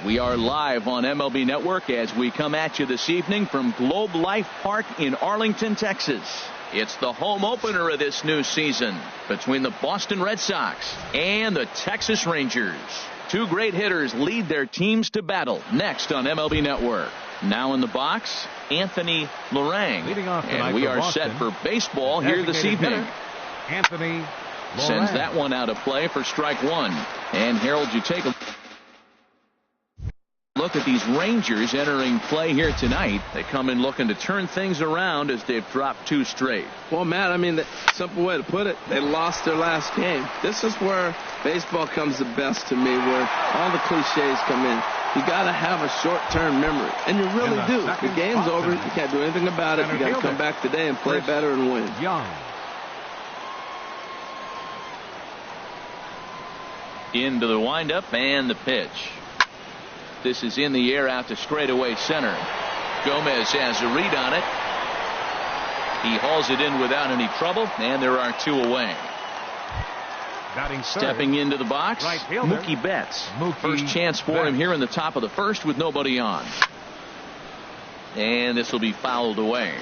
We are live on MLB Network as we come at you this evening from Globe Life Park in Arlington, Texas. It's the home opener of this new season between the Boston Red Sox and the Texas Rangers. Two great hitters lead their teams to battle next on MLB Network. Now in the box, Anthony Lorang. And we are set for baseball here this evening. Anthony sends that one out of play for strike one. And Harold, you take a look at these Rangers entering play here tonight. They come in looking to turn things around as they've dropped two straight. Well, Matt, I mean, the simple way to put it, they lost their last game. This is where baseball comes the best to me, where all the cliches come in. You got to have a short-term memory, and you really do. The game's over. You can't do anything about it. You got to come back today and play better and win. Into the windup and the pitch. This is in the air out to straightaway center. Gomez has a read on it. He hauls it in without any trouble, and there are two away. Stepping into the box, Mookie Betts. First chance for him here in the top of the first with nobody on. And this will be fouled away.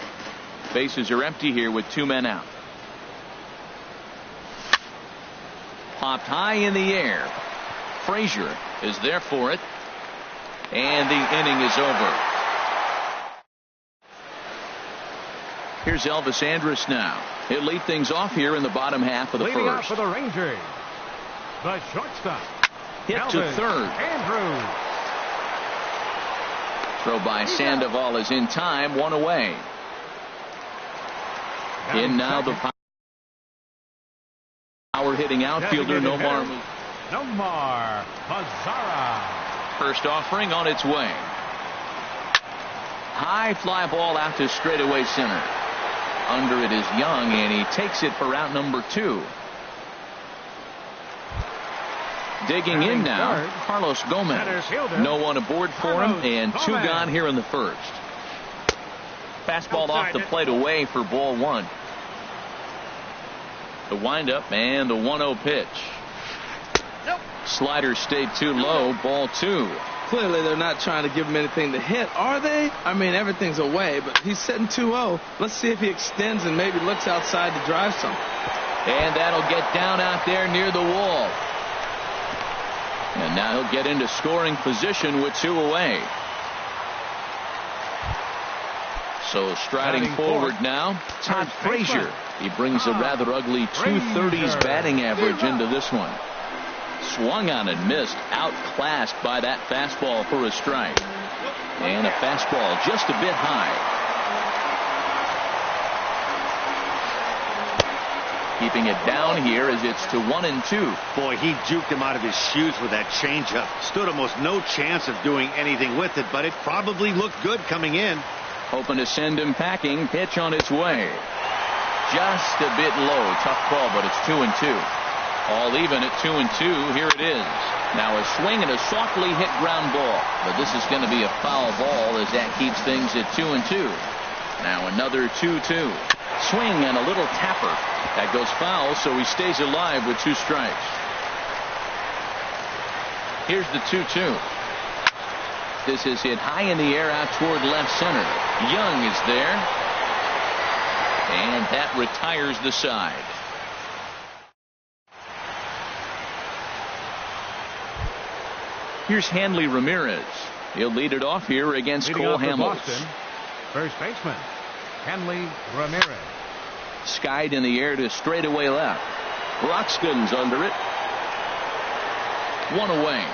Bases are empty here with two men out. Popped high in the air. Frazier is there for it. And the inning is over. Here's Elvis Andrus now. He'll lead things off here in the bottom half of the Leading first. Off for the Rangers, the shortstop. Hit to third. Andrews. Throw by Sandoval is in time. One away. In now the power hitting outfielder Nomar Mazara. First offering on its way. High fly ball out to straightaway center. Under it is Young, and he takes it for out number two. Digging in now, Carlos Gomez. No one aboard for him, and two gone here in the first. Fastball off the plate away for ball one. The windup and the 1-0 pitch. Slider stayed too low. Ball two. Clearly they're not trying to give him anything to hit, are they? I mean, everything's away, but he's sitting 2-0. Let's see if he extends and maybe looks outside to drive some. And that'll get down out there near the wall. And now he'll get into scoring position with two away. So striding forward now, Todd Frazier. He brings a rather ugly 230s batting average into this one. Swung on and missed, outclassed by that fastball for a strike. And a fastball just a bit high. Keeping it down here as it's to 1-2. Boy, he juked him out of his shoes with that changeup. Stood almost no chance of doing anything with it, but it probably looked good coming in. Hoping to send him packing. Pitch on its way. Just a bit low. Tough call, but it's 2-2. All even at 2-2. Here it is. Now a swing and a softly hit ground ball. But this is going to be a foul ball as that keeps things at 2-2. Now another 2-2. Swing and a little tapper. That goes foul, so he stays alive with two strikes. Here's the 2-2. This is hit high in the air out toward left center. Young is there. And that retires the side. Here's Hanley Ramirez. He'll lead it off here against Cole Hamels. First baseman, Hanley Ramirez. Skied in the air to straightaway left. Broxton's under it. One away.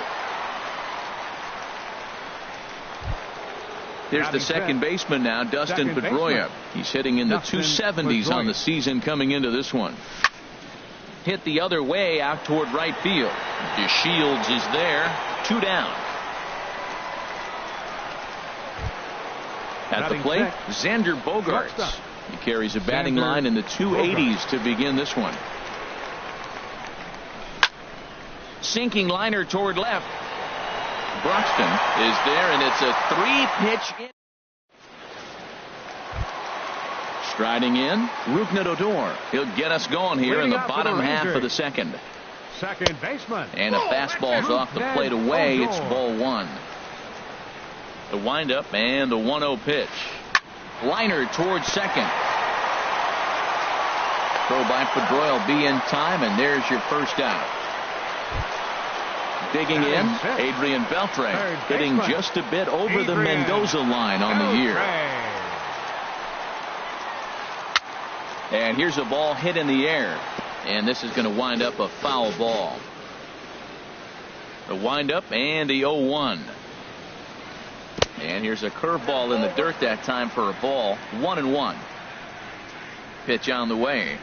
Here's the second baseman now, Dustin Pedroia. He's hitting in the 270s on the season coming into this one. Hit the other way out toward right field. DeShields is there. Two down. At the plate, Xander Bogaerts. He carries a batting line in the 280s to begin this one. Sinking liner toward left. Broxton is there, and it's a 3-pitch. Striding in, Rougned Odor. He'll get us going here in the bottom half of the second. Second baseman. And a fastball's off the plate away. It's ball one. The windup and the 1-0 pitch. Liner towards second. Throw by Pedroia will be in time, and there's your first out. Digging in, Adrian Beltre, hitting just a bit over the Mendoza line on the year. And here's a ball hit in the air, and this is going to wind up a foul ball. The windup and the 0-1. And here's a curveball in the dirt that time for a ball. 1-1. Pitch on the way.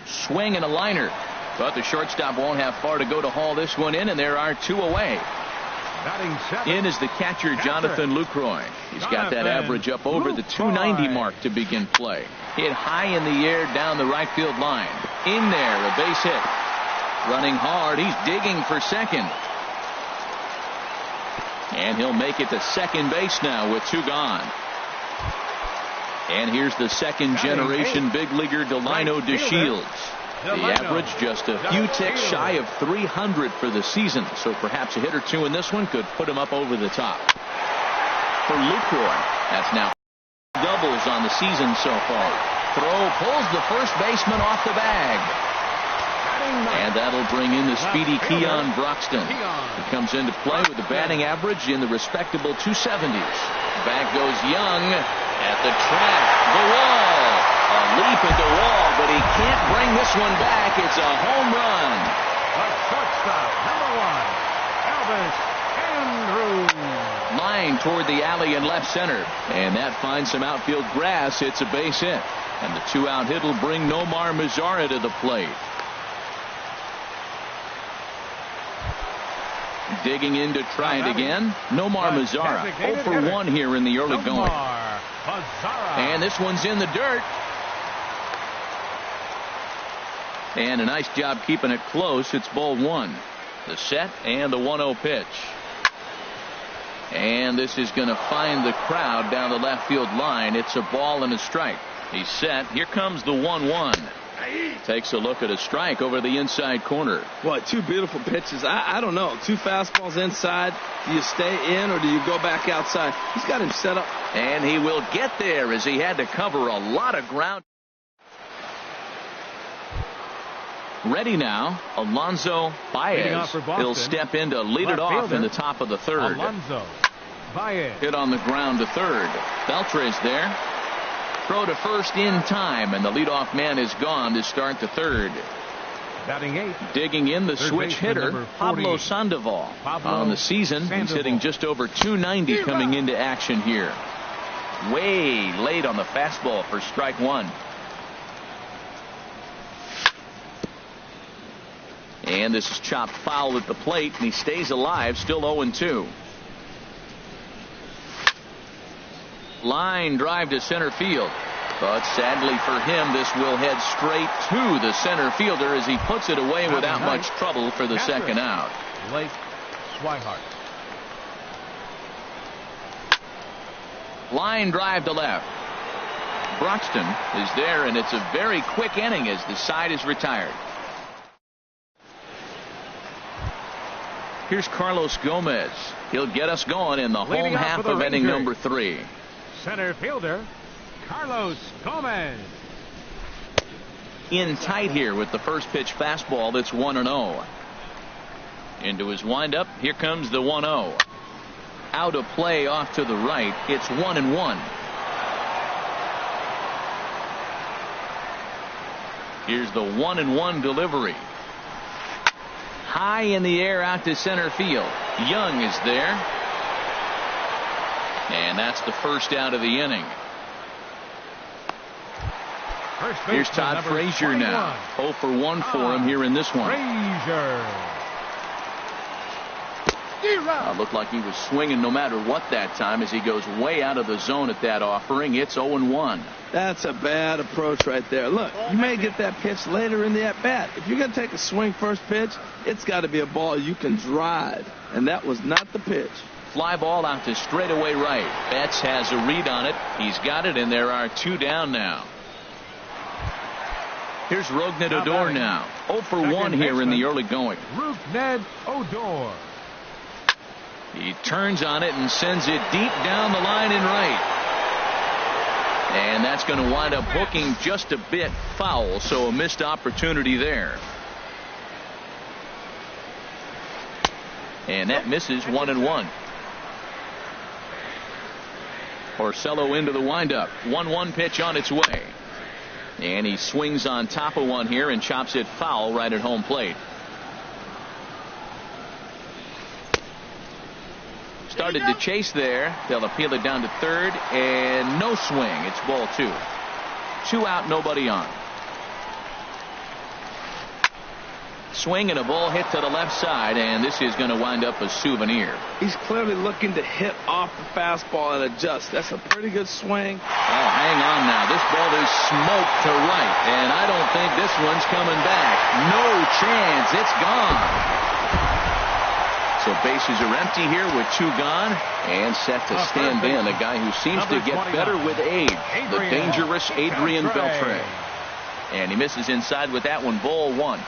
Swing and a liner. But the shortstop won't have far to go to haul this one in, and there are two away. In is the catcher, Jonathan Lucroy. He's got that average up over the 290 mark to begin play. Hit high in the air down the right field line. In there, a base hit. Running hard, he's digging for second. And he'll make it to second base now with two gone. And here's the second generation big leaguer, Delino DeShields. The average just a few ticks shy of 300 for the season, so perhaps a hit or two in this one could put him up over the top. For Lucroy, that's now doubles on the season so far. Throw pulls the first baseman off the bag. And that'll bring in the speedy Keon Broxton. He comes into play with a batting average in the respectable 270s. Back goes Young at the track. The wall. A leap at the wall, but he can't bring this one back. It's a home run. The shortstop, number 1, Elvis Andrews. Line toward the alley in left center. And that finds some outfield grass. It's a base hit. And the two-out hit will bring Nomar Mazara to the plate. Digging in to try it again. Nomar Mazara 0 for 1 here in the early going. And this one's in the dirt. And a nice job keeping it close. It's ball 1. The set and the 1-0 pitch. And this is going to find the crowd down the left field line. It's a ball and a strike. He's set. Here comes the 1-1. Takes a look at a strike over the inside corner. Boy, two beautiful pitches. I don't know. Two fastballs inside. Do you stay in or do you go back outside? He's got him set up. And he will get there as he had to cover a lot of ground. Ready now, Alonso Baez. He'll step in to lead it off in the top of the third. Alonso Baez. Hit on the ground to third. Beltre's there. Throw to first in time, and the leadoff man is gone to start the third. Batting 8. Digging in the switch hitter, Pablo Sandoval. On the season, he's hitting just over 290 coming into action here. Way late on the fastball for strike one. And this is chopped foul at the plate, and he stays alive, still 0-2. Line drive to center field. But sadly for him, this will head straight to the center fielder as he puts it away without much trouble for the second out. Blake Swihart. Line drive to left. Broxton is there, and it's a very quick inning as the side is retired. Here's Carlos Gomez. He'll get us going in the home half of inning number 3. Center fielder, Carlos Gomez. In tight here with the first pitch fastball that's 1-0. Into his windup. Here comes the 1-0. Out of play off to the right. It's 1-1. Here's the 1-1 delivery. High in the air out to center field. Young is there. And that's the first out of the inning. Here's Todd Frazier now. 0 for 1 for him here in this one. Looked like he was swinging no matter what that time as he goes way out of the zone at that offering. It's 0-1. That's a bad approach right there. Look, you may get that pitch later in the at-bat. If you're going to take a swing first pitch, it's got to be a ball you can drive. And that was not the pitch. Fly ball out to straightaway right. Betts has a read on it. He's got it, and there are 2 down now. Here's Rougned Odor now. 0 for 1 here in the early going. Rougned Odor. He turns on it and sends it deep down the line in right. And that's going to wind up hooking just a bit foul, so a missed opportunity there. And that misses 1-1. Porcello into the windup. 1-1 pitch on its way. And he swings on top of one here and chops it foul right at home plate. Started to chase there. They'll appeal it down to third, and no swing. It's ball 2. 2 out, nobody on. Swing and a ball hit to the left side, and this is going to wind up a souvenir. He's clearly looking to hit off the fastball and adjust. That's a pretty good swing. Oh, hang on now. This ball is smoked to right, and I don't think this one's coming back. No chance. It's gone. So bases are empty here with 2 gone, and set to stand in a guy who seems to get better with age, the dangerous Adrian Beltre. And he misses inside with that one. Ball 1.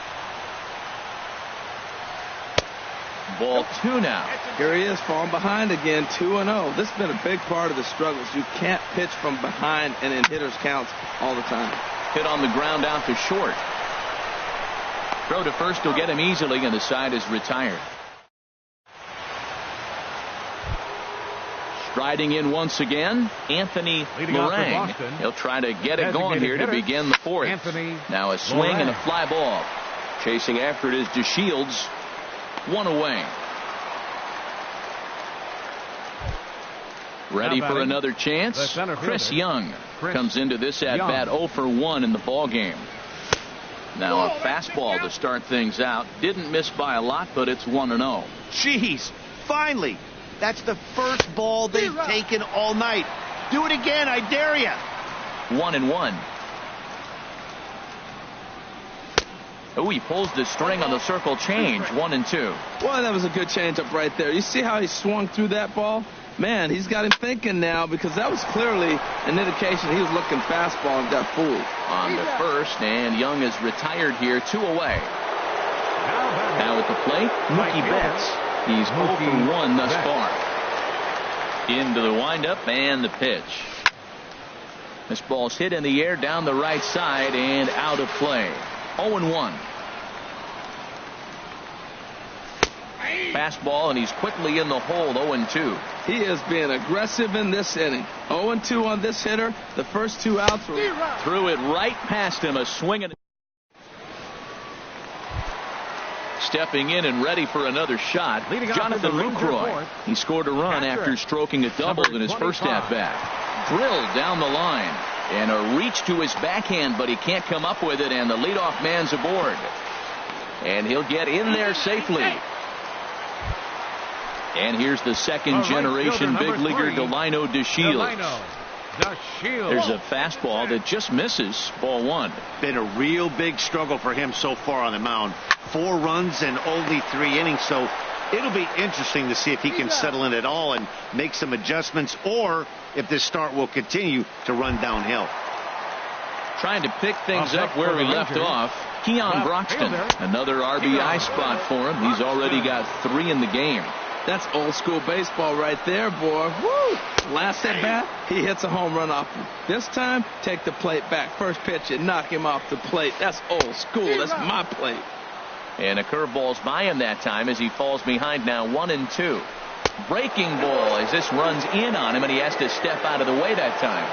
Ball 2 now. Here he is, falling behind again, 2-0. This has been a big part of the struggles. You can't pitch from behind and in hitters' counts all the time. Hit on the ground out to short. Throw to first will get him easily, and the side is retired. Striding in once again, Anthony Meringue. He'll try to get it going here to begin the 4th. Now a swing and a fly ball. Chasing after it is DeShields. 1 away. Ready for another chance. Chris Young comes into this at bat 0 for 1 in the ball game. Now a fastball to start things out. Didn't miss by a lot, but it's 1-0. Jeez, finally. That's the first ball they've taken all night. Do it again, I dare you. 1-1. Oh, he pulls the string on the circle change. 1-2. Well, that was a good changeup right there. You see how he swung through that ball? Man, he's got him thinking now, because that was clearly an indication he was looking fastball and got fooled. On to first, and Young is retired here. 2 away. Now at the plate, Mookie Betts. He's 0 for 1 thus far. Into the windup and the pitch. This ball's hit in the air down the right side and out of play. 0-1. Fastball, and he's quickly in the hole. 0-2. He is being aggressive in this inning. 0-2 on this hitter. The first 2 outs were threw it right past him. A swing and stepping in and ready for another shot. Jonathan Lucroy. He scored a run after stroking a double in his first at bat. Drilled down the line. And a reach to his backhand, but he can't come up with it, and the leadoff man's aboard. And he'll get in there safely. And here's the second generation big leaguer, Delino DeShields. There's a fastball that just misses. Ball 1. Been a real big struggle for him so far on the mound. 4 runs in only 3 innings, so it'll be interesting to see if he can settle in at all and make some adjustments, or if this start will continue to run downhill. Trying to pick things up where we left off. Keon Broxton, another RBI spot for him. He's already got 3 in the game. That's old school baseball right there, boy. Woo! Last at bat, he hits a home run off him. This time, take the plate back. First pitch, and knock him off the plate. That's old school. That's my plate. And a curveball's by him that time as he falls behind now 1-2. Breaking ball as this runs in on him, and he has to step out of the way that time.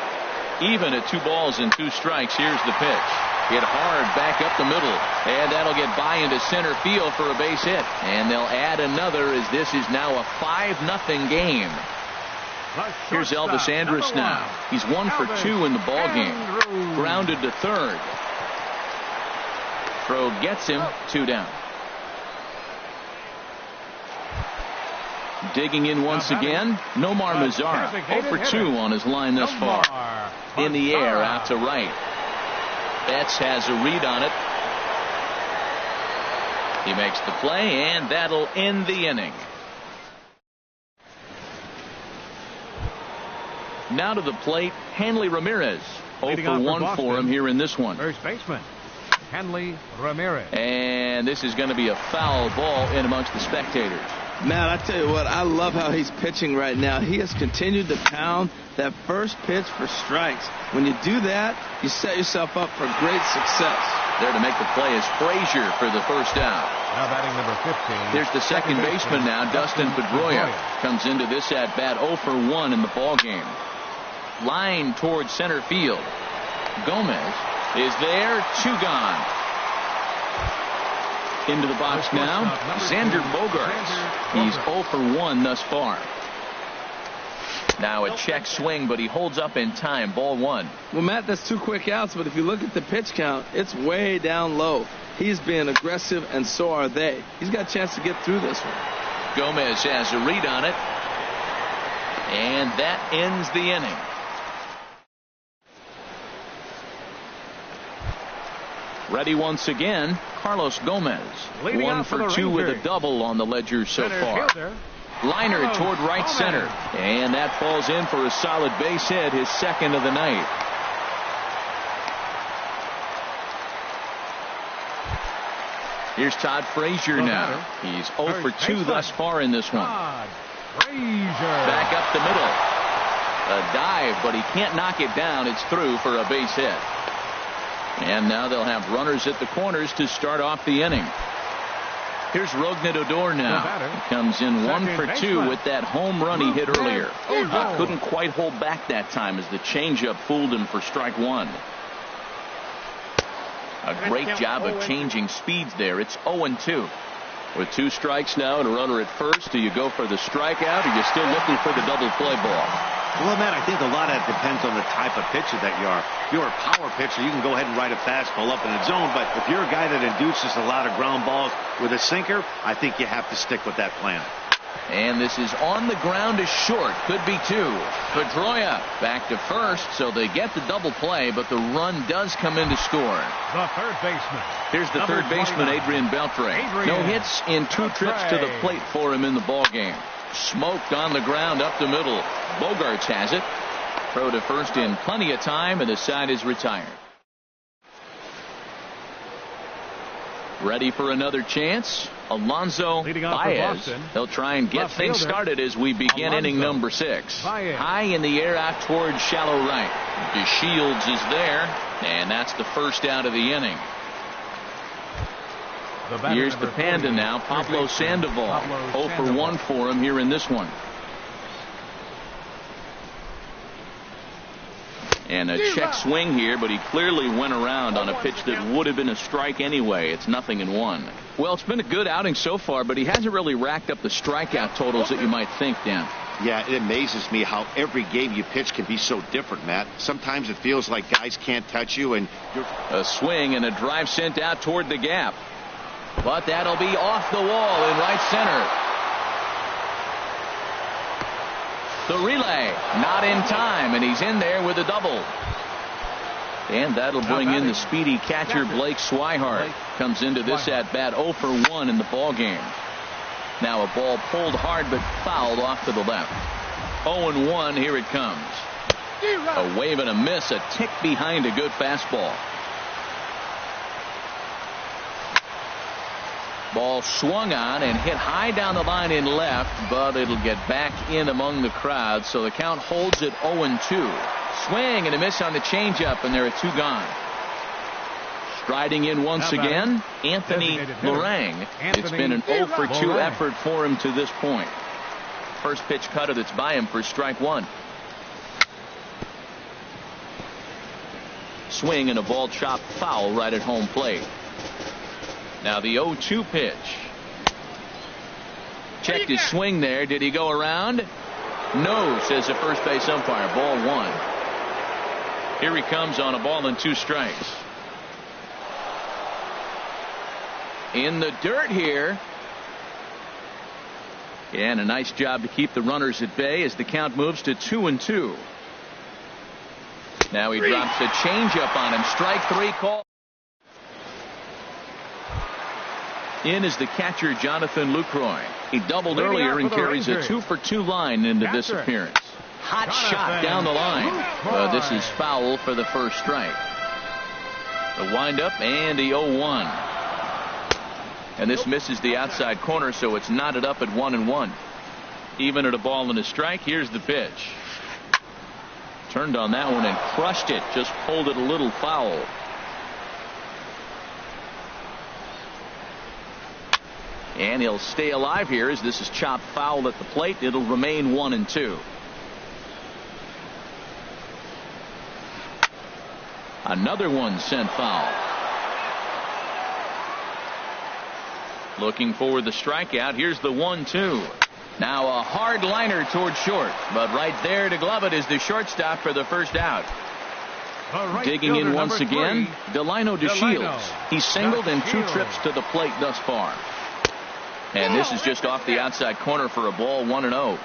Even at 2 balls and 2 strikes. Here's the pitch. Hit hard back up the middle, and that'll get by into center field for a base hit. And they'll add another as this is now a 5-0 game. Here's Elvis Andrus now. He's 1 for 2 in the ball game. Grounded to third. Throw gets him. 2 down. Digging in once again, Nomar Mazara. 0 for 2 on his line thus far. In the air out to right. Betts has a read on it. He makes the play, and that'll end the inning. Now to the plate, Hanley Ramirez. 0 for 1 for him here in this one. First baseman, Hanley Ramirez. And this is going to be a foul ball in amongst the spectators. Matt, I tell you what, I love how he's pitching right now. He has continued to pound that first pitch for strikes. When you do that, you set yourself up for great success. There to make the play is Frazier for the first out. Now batting number 15. Here's the second baseman now, Dustin Pedroia. Comes into this at-bat 0 for 1 in the ballgame. Line towards center field. Gomez is there, 2 gone. Into the box now, Xander Bogaerts. He's 0 for 1 thus far. Now a check swing, but he holds up in time. Ball 1. Well, Matt, that's 2 quick outs, but if you look at the pitch count, it's way down low. He's being aggressive, and so are they. He's got a chance to get through this one. Gomez has a read on it, and that ends the inning. Ready once again, Carlos Gomez. 1 for 2 with a double on the ledger so far. Liner toward right center, and that falls in for a solid base hit, his second of the night. Here's Todd Frazier now. He's 0 for 2 thus far in this one. Back up the middle. A dive, but he can't knock it down. It's through for a base hit. And now they'll have runners at the corners to start off the inning. Here's Rougned Odor now. He comes in 1 for 2 with that home run he hit earlier. Couldn't quite hold back that time as the changeup fooled him for strike 1. A great job of changing speeds there. It's 0-2. With 2 strikes now and a runner at first, do you go for the strikeout or are you still looking for the double play ball? Well, Matt, I think a lot of that depends on the type of pitcher that you are. If you're a power pitcher, you can go ahead and ride a fastball up in the zone. But if you're a guy that induces a lot of ground balls with a sinker, I think you have to stick with that plan. And this is on the ground is short. Could be 2. Pedroia back to first, so they get the double play, but the run does come in to score. The third baseman. Here's the third baseman, Adrian Beltre. No hits in 2 trips to the plate for him in the ballgame. Smoked on the ground up the middle. Bogaerts has it. Throw to first in plenty of time, and the side is retired. Ready for another chance? Alonso Baez. They'll try and get things started as we begin inning number 6. High in the air out towards shallow right. DeShields is there, and that's the first out of the inning. Here's the Panda now, Pablo Sandoval. 0 for 1 for him here in this one. And a check swing here, but he clearly went around on a pitch that would have been a strike anyway. It's 0-1. Well, it's been a good outing so far, but he hasn't really racked up the strikeout totals that you might think, Dan. Yeah, it amazes me how every game you pitch can be so different, Matt. Sometimes it feels like guys can't touch you, and a swing and a drive sent out toward the gap. But that'll be off the wall in right center. The relay not in time, and he's in there with a double. And that'll bring in the speedy catcher Blake Swihart. Comes into this at bat 0 for 1 in the ball game. Now a ball pulled hard but fouled off to the left. 0-1. Here it comes. A wave and a miss, a tick behind a good fastball. Ball swung on and hit high down the line in left, but it'll get back in among the crowd, so the count holds at 0-2. Swing and a miss on the changeup, and there are 2 gone. Striding in once again, Anthony Lorang. It's been an 0 for 2 effort for him to this point. First pitch cutter that's by him for strike 1. Swing and a ball chopped foul right at home plate. Now the 0-2 pitch. Checked his swing there. Did he go around? No, says the first base umpire. Ball 1. Here he comes on a ball and 2 strikes. In the dirt here. And a nice job to keep the runners at bay as the count moves to 2-2. Now he drops a changeup on him. Strike 3 call. In is the catcher Jonathan Lucroy. He doubled earlier and carries a 2 for 2 line into this appearance. Hot shot down the line. This is foul for the first strike. The windup and the 0-1. And this misses the outside corner, so it's knotted up at 1-1. Even at a ball and a strike. Here's the pitch. Turned on that one and crushed it. Just pulled it a little foul. And he'll stay alive here as this is chopped foul at the plate. It'll remain 1-2. Another one sent foul. Looking for the strikeout. Here's the 1-2. Now a hard liner toward short, but right there to glove it is the shortstop for the first out. Digging in once again, Delino DeShields. He's singled in 2 trips to the plate thus far. And this is just off the outside corner for a ball, 1-0.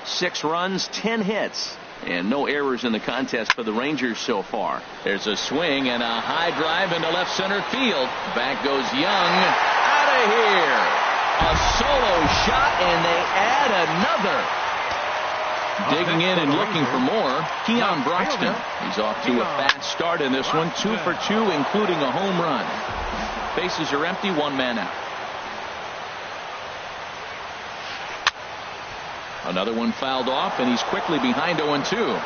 6 runs, 10 hits, and no errors in the contest for the Rangers so far. There's a swing and a high drive into left center field. Back goes Young. Out of here. A solo shot, and they add another. Digging in and looking for more, Keon Broxton. He's off to a fast start in this one. 2 for 2, including a home run. Bases are empty, 1 man out. Another one fouled off, and he's quickly behind 0-2.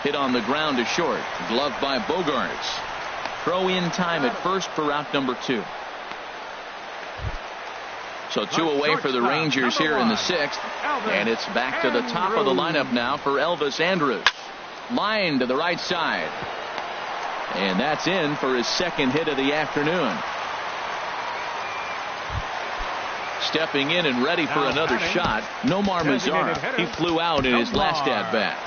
Hit on the ground to short. Gloved by Bogaerts. Throw in time at first for out number 2. So 2 away for the Rangers here in the 6th. And it's back to the top of the lineup now for Elvis Andrus. Line to the right side. And that's in for his 2nd hit of the afternoon. Stepping in and ready for another shot, Nomar Mazara. He flew out in his last at-bat.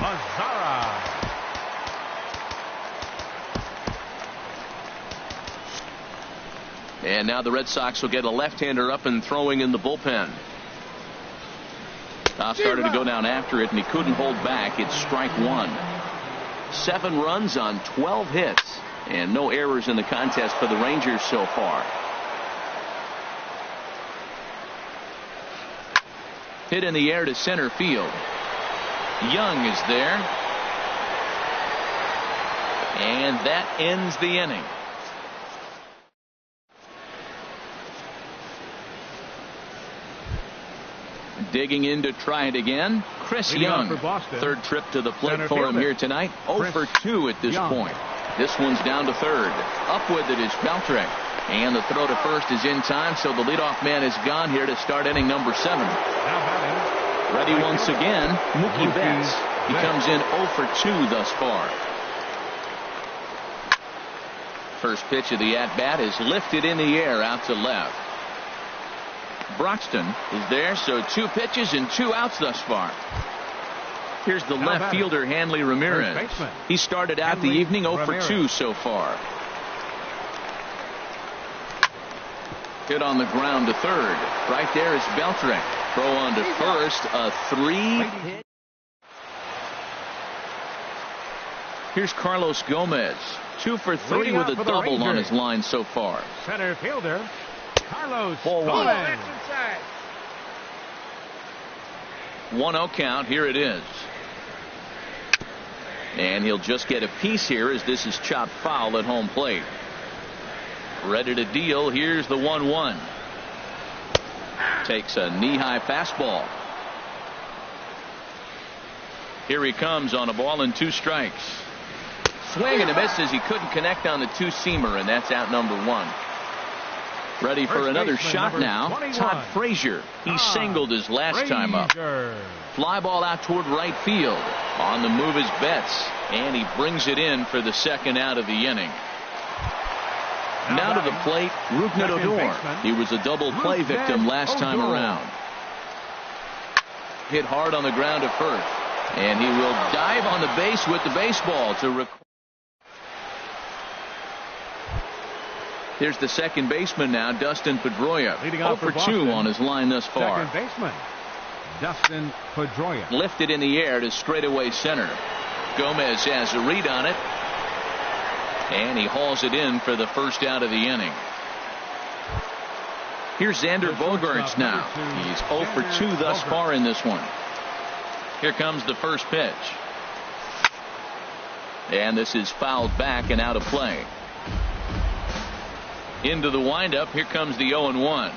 And now the Red Sox will get a left-hander up and throwing in the bullpen. Started to go down after it, and he couldn't hold back. It's strike 1. 7 runs on 12 hits, and no errors in the contest for the Rangers so far. Hit in the air to center field. Young is there. And that ends the inning. Digging in to try it again, Chris Young. 3rd trip to the plate for him here tonight. 0 for 2 at this point. This one's down to 3rd. Up with it is Beltrick. And the throw to first is in time, so the leadoff man is gone here to start inning number 7. Ready once again, Mookie Betts. He comes in 0 for 2 thus far. First pitch of the at-bat is lifted in the air out to left. Broxton is there, so 2 pitches and 2 outs thus far. Here's the left fielder, Hanley Ramirez. He started out the evening 0 for 2 so far. Hit on the ground to 3rd. Right there is Beltrick. Throw on to first. A 3-hit. Here's Carlos Gomez. 2 for 3 with a double on his line so far. Center fielder Carlos Gomez. 1-0 count. Here it is. And he'll just get a piece here as this is chopped foul at home plate. Ready to deal. Here's the 1-1. Takes a knee-high fastball. Here he comes on a ball and 2 strikes. Swing and a miss as he couldn't connect on the 2-seamer, and that's out number 1. Ready for another shot now. 21. Todd Frazier. He singled his last time up. Fly ball out toward right field. On the move is Betts, and he brings it in for the 2nd out of the inning. Now to the plate, Rougned Odor. He was a double play victim last time around. Hit hard on the ground to first, and he will dive on the base with the baseball to record. Here's the second baseman now, Dustin Pedroia. 0 for 2 on his line thus far. Second baseman Dustin Pedroia. Lifted in the air to straightaway center. Gomez has a read on it. And he hauls it in for the first out of the inning. Here's Xander Bogaerts now. He's 0 for 2 thus far in this one. Here comes the first pitch. And this is fouled back and out of play. Into the windup. Here comes the 0-1.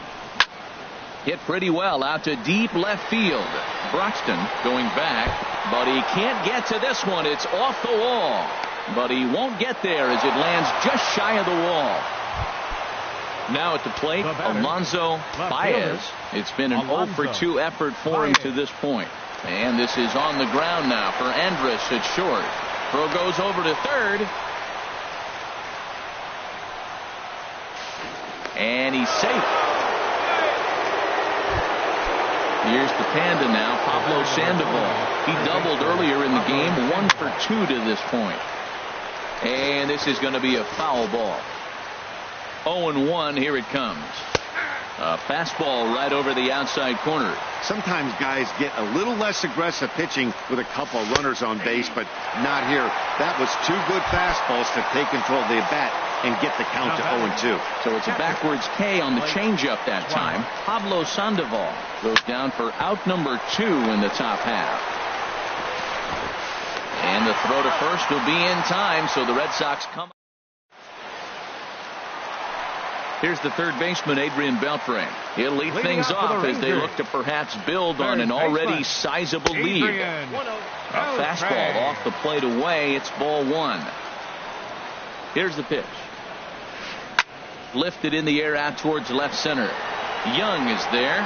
Hit pretty well out to deep left field. Broxton going back, but he can't get to this one. It's off the wall, but he won't get there as it lands just shy of the wall. Now at the plate, Alonso Baez. It's been an 0-for-2 effort for him to this point. And this is on the ground now for Andrus at short. Throw goes over to third. And he's safe. Here's the Panda now, Pablo Sandoval. He doubled earlier in the game, 1-for-2 to this point. And this is going to be a foul ball. 0-1, here it comes. A fastball right over the outside corner. Sometimes guys get a little less aggressive pitching with a couple of runners on base, but not here. That was two good fastballs to take control of the bat and get the count to 0-2. So it's a backwards K on the changeup that time. Pablo Sandoval goes down for out number 2 in the top half. And the throw to first will be in time, so the Red Sox come. Here's the third baseman, Adrian Beltre. He'll lead things off as they look to perhaps build on an already sizable lead. A fastball off the plate away. It's ball 1. Here's the pitch. Lifted in the air out towards left center. Young is there.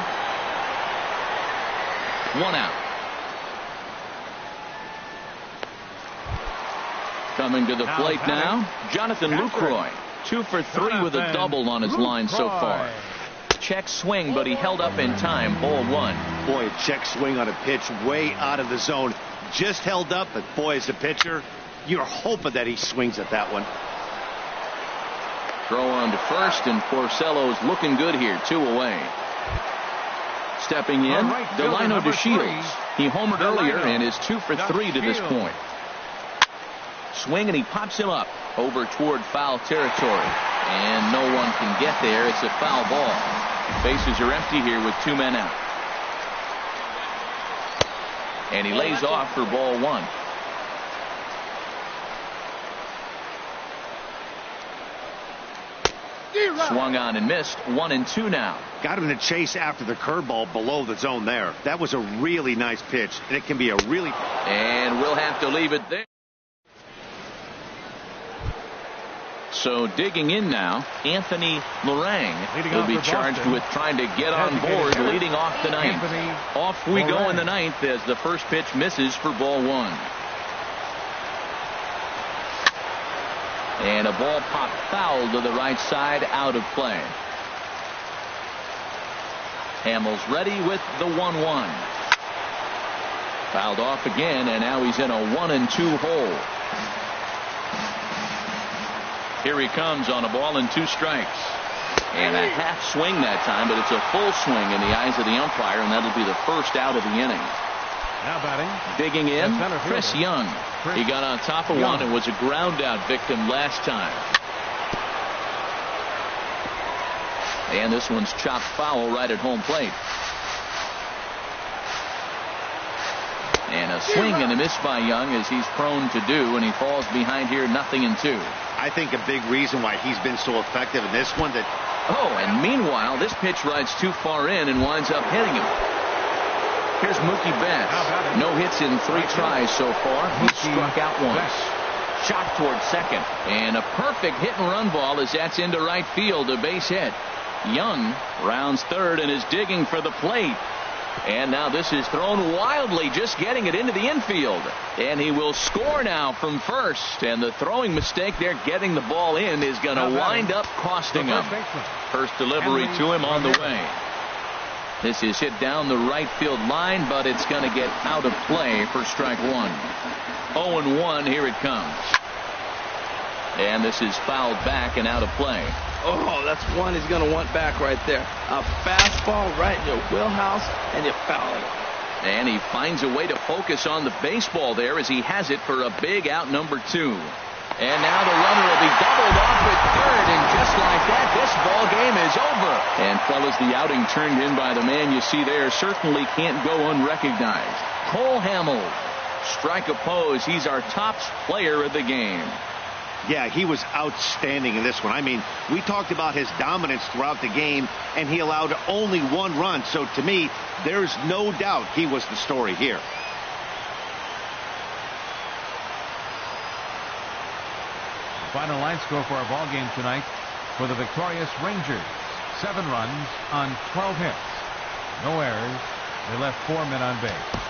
1 out. Coming to the plate now, Jonathan Lucroy. 2 for 3 with a double on his line so far. Check swing, but he held up in time. Ball 1. Boy, a check swing on a pitch way out of the zone. Just held up, but boy, as a pitcher, you're hoping that he swings at that one. Throw on to first, and Porcello's looking good here. 2 away. Stepping in, Delino DeShields. He homered earlier and is 2 for 3 to this point. Swing, and he pops him up over toward foul territory, and no one can get there. It's a foul ball. Bases are empty here with 2 men out, and he lays off for ball 1. Swung on and missed. 1-2 now. Got him to chase after the curveball below the zone there. That was a really nice pitch, and it can be a really. And we'll have to leave it there. So digging in now, Anthony Lorang will be charged with trying to get on board, leading off the 9th. Off we go in the 9th as the first pitch misses for ball 1. And a ball popped foul to the right side, out of play. Hamels ready with the 1-1. Fouled off again, and now he's in a 1-2 hole. Here he comes on a ball and 2 strikes. And a half swing that time, but it's a full swing in the eyes of the umpire, and that'll be the first out of the inning. Now batting. Digging in, Chris Young. He got on top of one and was a ground out victim last time. And this one's chopped foul right at home plate. And a swing and a miss by Young, as he's prone to do, and he falls behind here 0-2. I think a big reason why he's been so effective in this one that. Oh, and meanwhile, this pitch rides too far in and winds up hitting him. Here's Mookie Betts. No hits in 3 tries so far. He struck out once. Shot towards second. And a perfect hit and run ball as that's into right field. A base hit. Young rounds third and is digging for the plate. And now this is thrown wildly, just getting it into the infield. And he will score now from first. And the throwing mistake there, getting the ball in, is going to wind up costing him. First delivery to him on the way. This is hit down the right field line, but it's going to get out of play for strike 1. 0-1, here it comes. And this is fouled back and out of play. Oh, that's one he's going to want back right there. A fastball right in your wheelhouse, and you foul it. And he finds a way to focus on the baseball there as he has it for a big out number 2. And now the runner will be doubled off at third, and just like that, this ball game is over. And fellas, the outing turned in by the man you see there certainly can't go unrecognized. Cole Hamels strike a pose. He's our top player of the game. Yeah, he was outstanding in this one. I mean, we talked about his dominance throughout the game, and he allowed only 1 run. So to me, there's no doubt he was the story here. Final line score for our ball game tonight for the victorious Rangers. 7 runs on 12 hits. No errors. They left 4 men on base.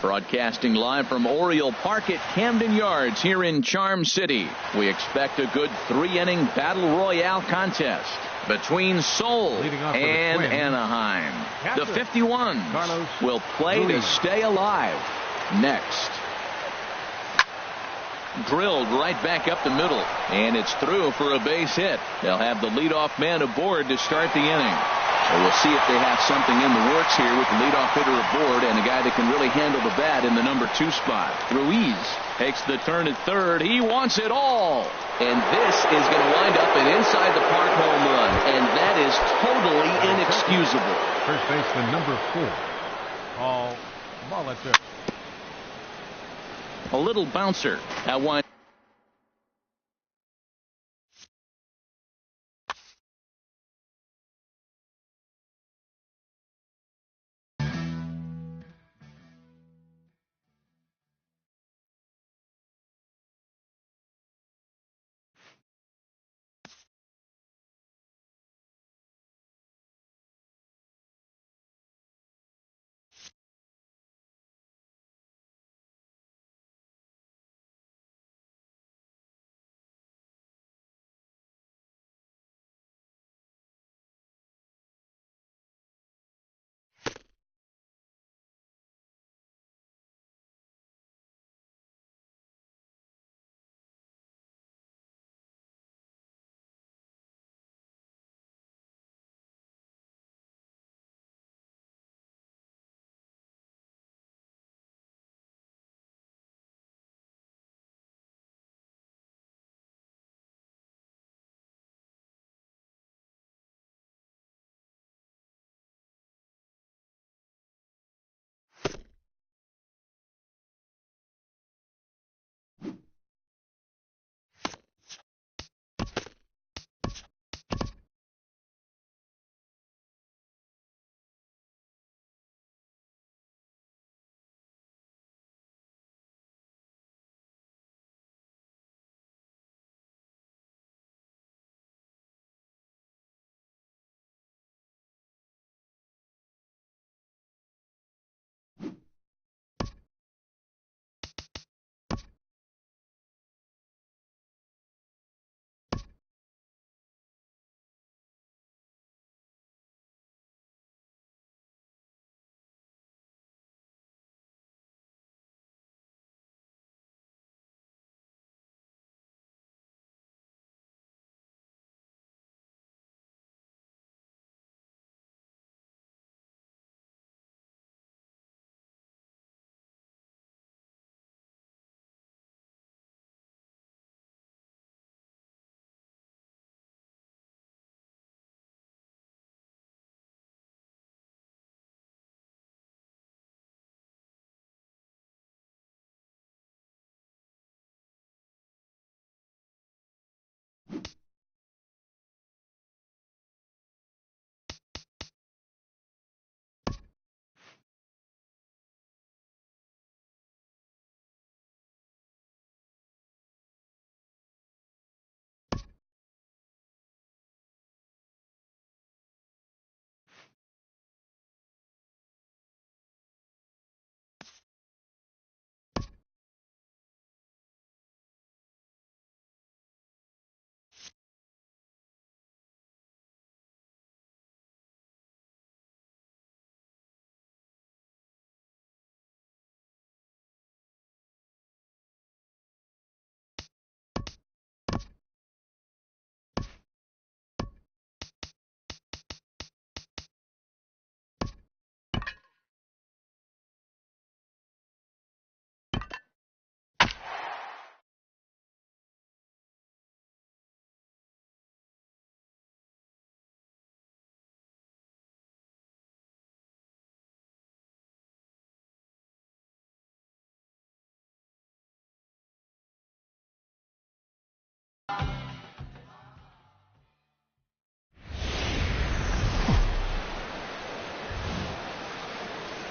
Broadcasting live from Oriole Park at Camden Yards here in Charm City. We expect a good 3-inning battle royale contest between Seoul and Anaheim. The 51 will play to stay alive next. Drilled right back up the middle, and it's through for a base hit. They'll have the leadoff man aboard to start the inning. So we'll see if they have something in the works here with the leadoff hitter aboard and a guy that can really handle the bat in the number 2 spot. Ruiz takes the turn at third. He wants it all. And this is going to wind up an inside the park home run, and that is totally inexcusable. First baseman number 4. Ball at third. A little bouncer at one.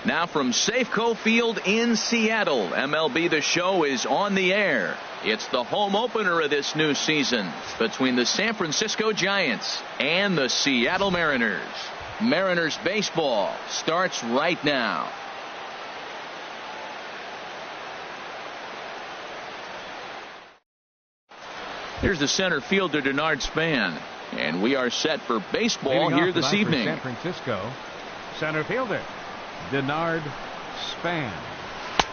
Now from Safeco Field in Seattle, MLB The Show is on the air. It's the home opener of this new season between the San Francisco Giants and the Seattle Mariners. Mariners baseball starts right now. Here's the center fielder, Denard Span. And we are set for baseball Leading here off this tonight for evening. San Francisco, center fielder, Denard Span.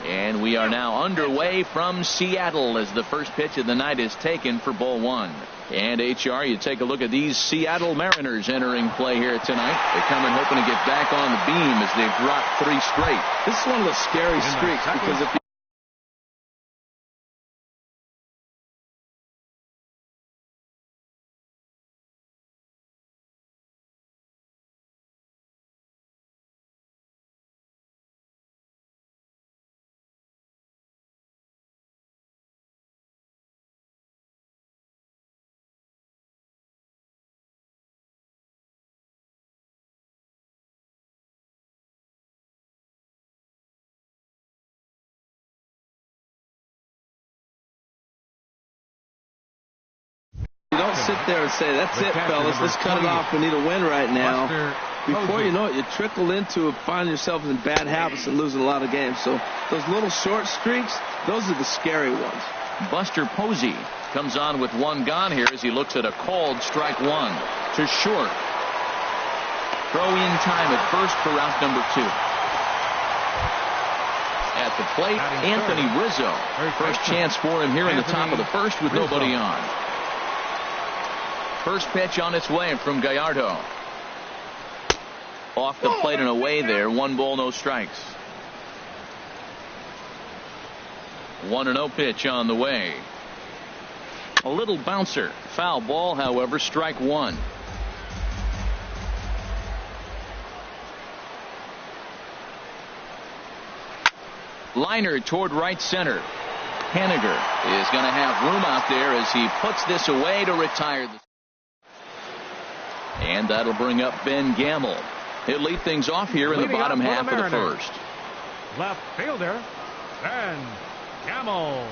And we are now underway from Seattle as the first pitch of the night is taken for ball one. And HR, you take a look at these Seattle Mariners entering play here tonight. They're coming hoping to get back on the beam as they've dropped 3 straight. This is one of those scary streaks because if you don't sit there and say, that's it, fellas, let's cut it off, we need a win right now. Before you know it, you trickle into finding yourself in bad habits and losing a lot of games. So those little short streaks, those are the scary ones. Buster Posey comes on with 1 gone here as he looks at a called strike 1 to short. Throw in time at first for out number 2. At the plate, Anthony Rizzo. First chance for him here in the top of the first with nobody on. First pitch on its way from Gallardo. Off the plate and away there. 1 ball, no strikes. 1-0 pitch on the way. A little bouncer. Foul ball, however, strike 1. Liner toward right center. Haniger is going to have room out there as he puts this away to retire. And that'll bring up Ben Gamble. He'll lead things off here in the bottom half of the first. Left fielder, Ben Gamble.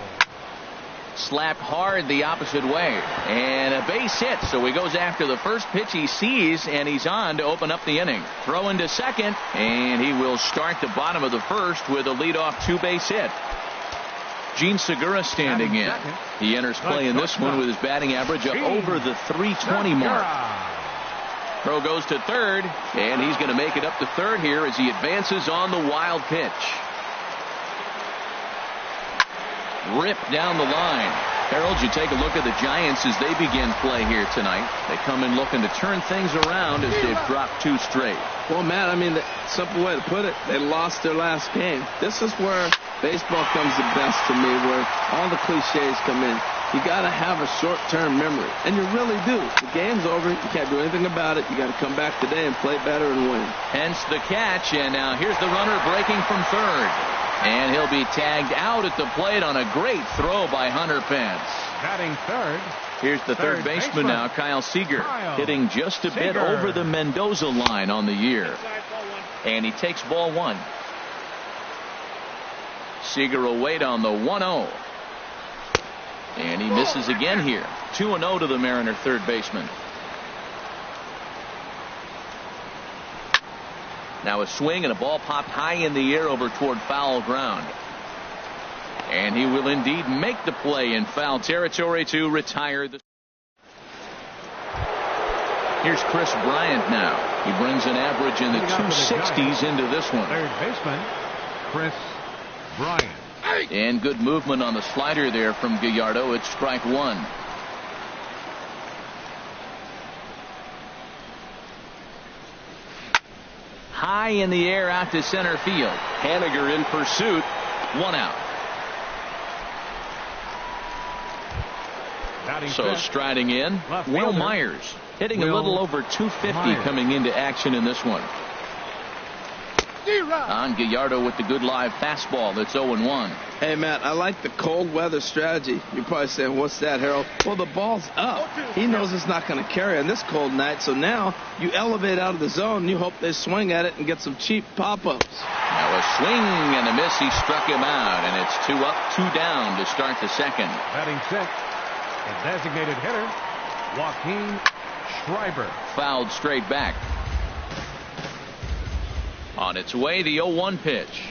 Slapped hard the opposite way. And a base hit. So he goes after the first pitch he sees, and he's on to open up the inning. Throw into second, and he will start the bottom of the first with a leadoff 2-base hit. Gene Segura standing in. He enters play in this one with his batting average up over the 320 mark. Throw goes to third, and he's going to make it up to third here as he advances on the wild pitch. Ripped down the line. Harold, you take a look at the Giants as they begin play here tonight. They come in looking to turn things around as they've dropped 2 straight. Well, Matt, I mean, the simple way to put it, they lost their last game. This is where baseball comes the best to me, where all the cliches come in. You got to have a short-term memory, and you really do. The game's over. You can't do anything about it. You got to come back today and play better and win. Hence the catch, and now here's the runner breaking from third. And he'll be tagged out at the plate on a great throw by Hunter Pence. Batting third. Here's the third baseman now, Kyle Seager, hitting just a bit over the Mendoza line on the year. And he takes ball 1. Seager will wait on the 1-0. And he misses again here. 2-0 to the Mariner third baseman. Now a swing and a ball popped high in the air over toward foul ground. And he will indeed make the play in foul territory to retire the. Here's Chris Bryant now. He brings an average in the 260s into this one. Third baseman, Chris Bryant. And good movement on the slider there from Gallardo. It's strike 1. High in the air out to center field. Haniger in pursuit. 1 out. So striding in, Will Myers hitting a little over 250 coming into action in this one. On Gallardo with the good live fastball. That's 0-1. Hey, Matt, I like the cold weather strategy. You're probably saying, what's that, Harold? Well, the ball's up. He knows it's not going to carry on this cold night, so now you elevate out of the zone, and you hope they swing at it and get some cheap pop-ups. Now a swing and a miss. He struck him out, and it's 2 up, 2 down to start the second. Batting 6, a designated hitter, Joaquin Schreiber. Fouled straight back. On its way, the 0-1 pitch.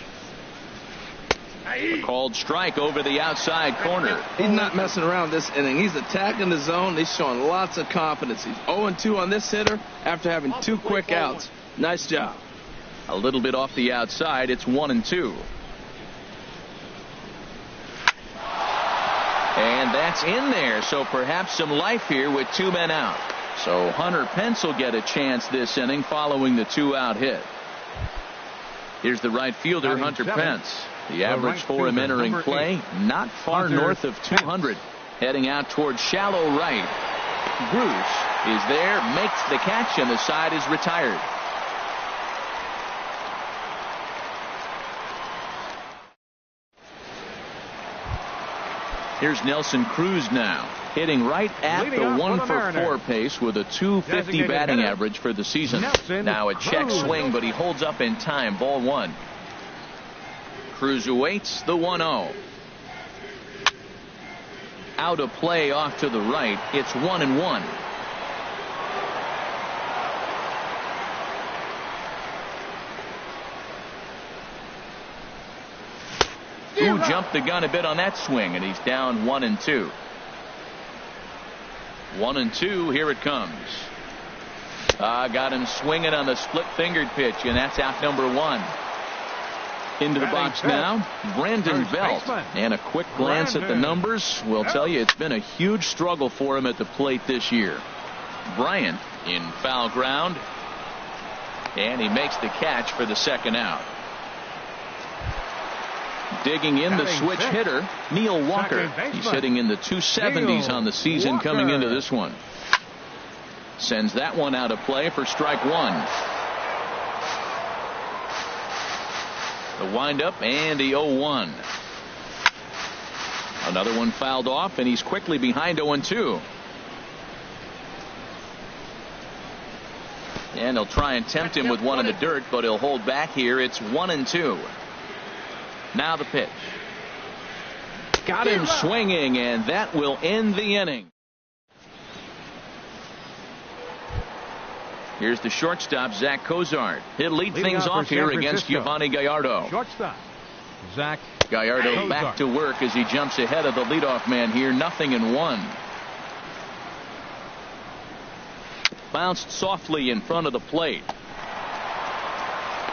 A called strike over the outside corner. He's not messing around this inning. He's attacking the zone. He's showing lots of confidence. He's 0-2 on this hitter after having 2 quick outs. Nice job. A little bit off the outside. It's 1-2. And that's in there. So perhaps some life here with 2 men out. So Hunter Pence will get a chance this inning following the 2-out hit. Here's the right fielder, Hunter Pence. The average for him entering play, not far north of 200. Heading out towards shallow right. Bruce is there, makes the catch, and the side is retired. Here's Nelson Cruz now, hitting right at the 1-for-4 pace with a .250 batting average for the season. Now a check swing, but he holds up in time. Ball 1. Cruz awaits the 1-0. Out of play off to the right. It's 1-1. Ooh, jumped the gun a bit on that swing, and he's down 1-2. 1-2, here it comes. Got him swinging on the split-fingered pitch, and that's out number 1. Into the box now, Brandon Belt. And a quick glance at the numbers will tell you it's been a huge struggle for him at the plate this year. Bryant in foul ground, and he makes the catch for the 2nd out. Digging in the switch hitter, Neil Walker. He's hitting in the 270s on the season coming into this one. Sends that one out of play for strike 1. The windup and the 0-1. Another one fouled off, and he's quickly behind 0-2. And they'll try and tempt him with one in the dirt, but he'll hold back here. It's 1-2. Now the pitch. Got him swinging, and that will end the inning. Here's the shortstop, Zach Cozart. He'll lead things off here against Giovanni Gallardo. Shortstop, Zach Gallardo back to work as he jumps ahead of the leadoff man here. 0-1. Bounced softly in front of the plate.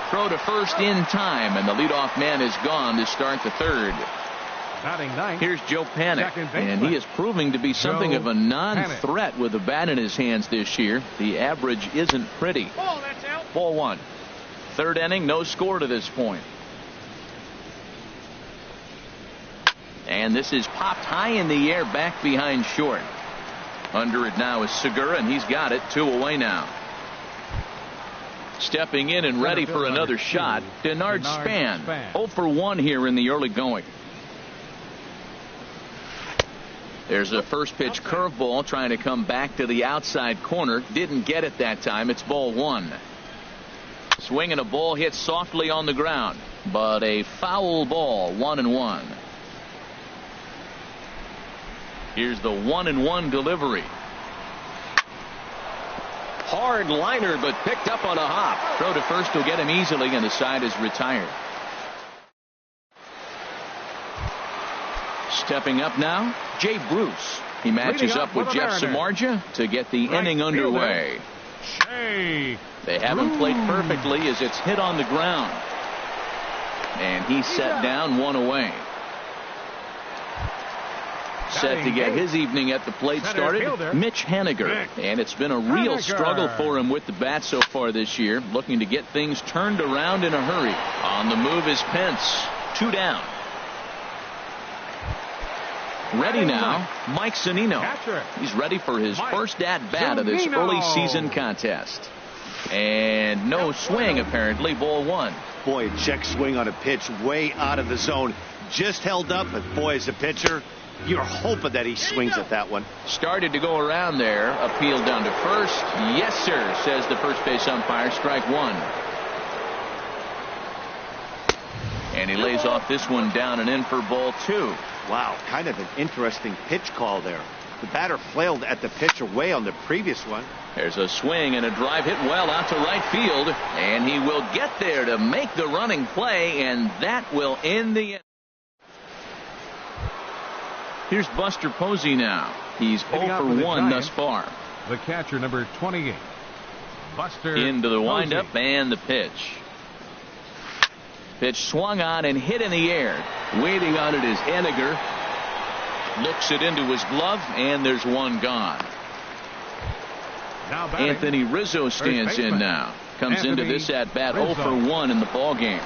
Throw to first in time, and the leadoff man is gone to start the 3rd. Here's Joe Panik, and he is proving to be something of a non-threat with the bat in his hands this year. The average isn't pretty. Ball 1. 3rd inning, no score to this point. And this is popped high in the air back behind short. Under it now is Segura, and he's got it. 2 away now. Stepping in and ready for another shot, Denard Span. 0-for-1 here in the early going. There's a first pitch curveball trying to come back to the outside corner. Didn't get it that time. It's ball 1. Swinging a ball hit softly on the ground, but a foul ball. 1-1. Here's the 1-1 delivery. Hard liner, but picked up on a hop. Throw to first will get him easily, and the side is retired. Stepping up now, Jay Bruce. He matches up with Jeff Samardzija to get the inning underway. They haven't played perfectly as it's hit on the ground. And he's set down 1 away. Set to get his evening at the plate started, Mitch Haniger. And it's been a real struggle for him with the bat so far this year, looking to get things turned around in a hurry. On the move is Pence. 2 down. Ready now, Mike Zunino. He's ready for his first at-bat of this early season contest. And no swing, apparently. Ball 1. Boy, a check swing on a pitch way out of the zone. Just held up, but boy, as a pitcher, you're hoping that he swings at that one. Started to go around there. Appealed down to first. Yes, sir, says the first base umpire. Strike 1. And he lays off this one down and in for ball 2. Wow, kind of an interesting pitch call there. The batter flailed at the pitch away on the previous one. There's a swing and a drive hit well out to right field. And he will get there to make the running play, and that will end the inning. Here's Buster Posey now. He's 0 for 1 thus far. The catcher, number 28. Buster into the windup Posey. and the pitch. Pitch swung on and hit in the air. Waiting on it is Henniger. Looks it into his glove, and there's one gone. Now batting, Anthony Rizzo stands in now. Comes into this at bat 0 for 1 in the ball game.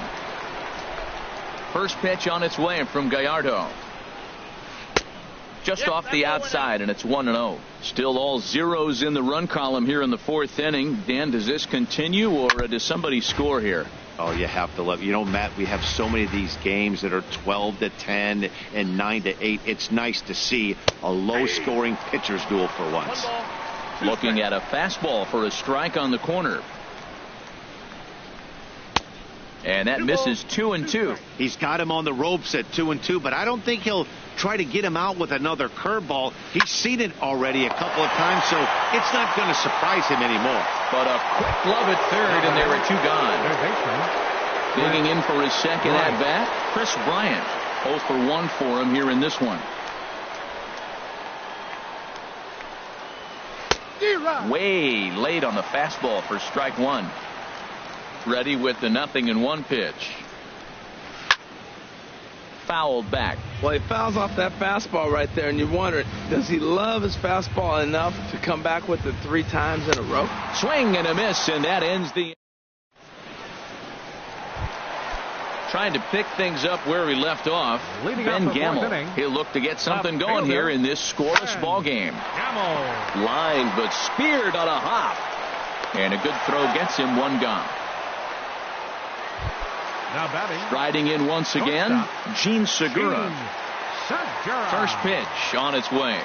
First pitch on its way from Gallardo. Just off the outside, and it's 1-0. Still all zeros in the run column here in the fourth inning. Dan, does this continue, or does somebody score here? Oh, you have to love. You know, Matt, we have so many of these games that are 12-10 and 9-8. It's nice to see a low-scoring pitcher's duel for once. Looking at a fastball for a strike on the corner. And that misses 2-2. He's got him on the ropes at 2-2, but I don't think he'll try to get him out with another curveball. He's seen it already a couple of times, so it's not going to surprise him anymore. But a quick glove at third, and there are two gone. Digging in for his second at bat, Chris Bryant. 0 for 1 for him here in this one. Way late on the fastball for strike one. Ready with the 0-1 pitch. Fouled back. Well, he fouls off that fastball right there, and you wonder, does he love his fastball enough to come back with it 3 times in a row? Swing and a miss, and that ends the... Trying to pick things up where we left off. Ben Gamble. He'll look to get something going here in this scoreless ball game. Lined but speared on a hop. And a good throw gets him one gone. Now batting. Riding in once again, Gene Segura. First pitch on its way.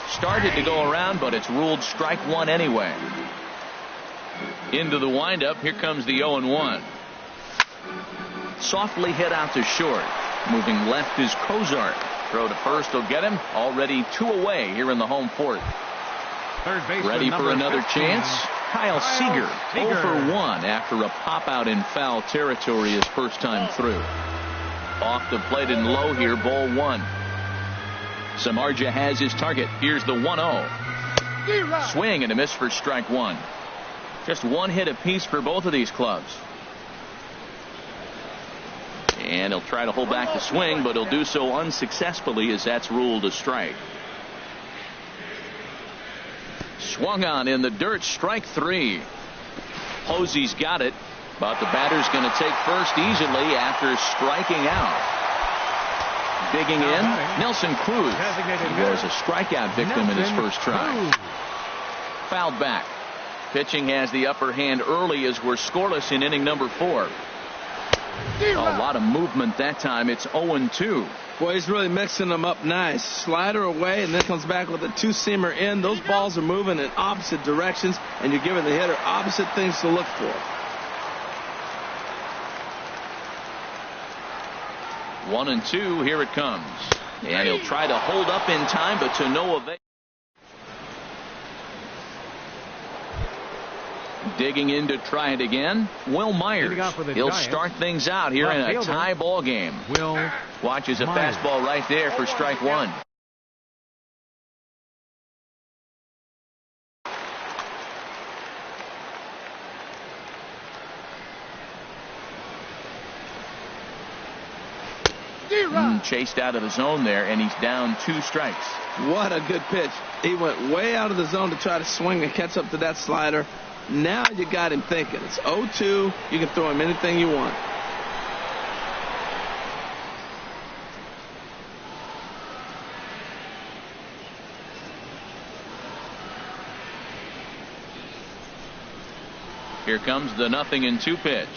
Started to go around, but it's ruled strike one anyway. Into the windup. Here comes the 0-1. Softly hit out to short. Moving left is Cozart. Throw to first will get him. Already 2 away here in the home fourth. Ready for another chance. Kyle Seager 0 for 1 after a pop out in foul territory his first time through. Off the plate and low here, ball 1. Samardzija has his target. Here's the 1-0. Swing and a miss for strike one. Just one hit apiece for both of these clubs. And he'll try to hold back the swing, but he'll do so unsuccessfully as that's ruled a strike. Swung on in the dirt, strike 3. Posey's got it, but the batter's going to take first easily after striking out. Digging in, Nelson Cruz. He was a strikeout victim in his first try. Fouled back. Pitching has the upper hand early as we're scoreless in inning number 4. A lot of movement that time. It's 0-2. Boy, he's really mixing them up nice. Slider away, and then comes back with a 2-seamer in. Those balls are moving in opposite directions, and you're giving the hitter opposite things to look for. 1-2. Here it comes. And he'll try to hold up in time, but to no avail. Digging in to try it again. Will Myers. He'll start things out here in a tie ball game. Watches a fastball right there for strike one. Chased out of the zone there, and he's down 2 strikes. What a good pitch. He went way out of the zone to try to swing and catch up to that slider. Now you got him thinking. It's 0-2. You can throw him anything you want. Here comes the 0-2 pitch.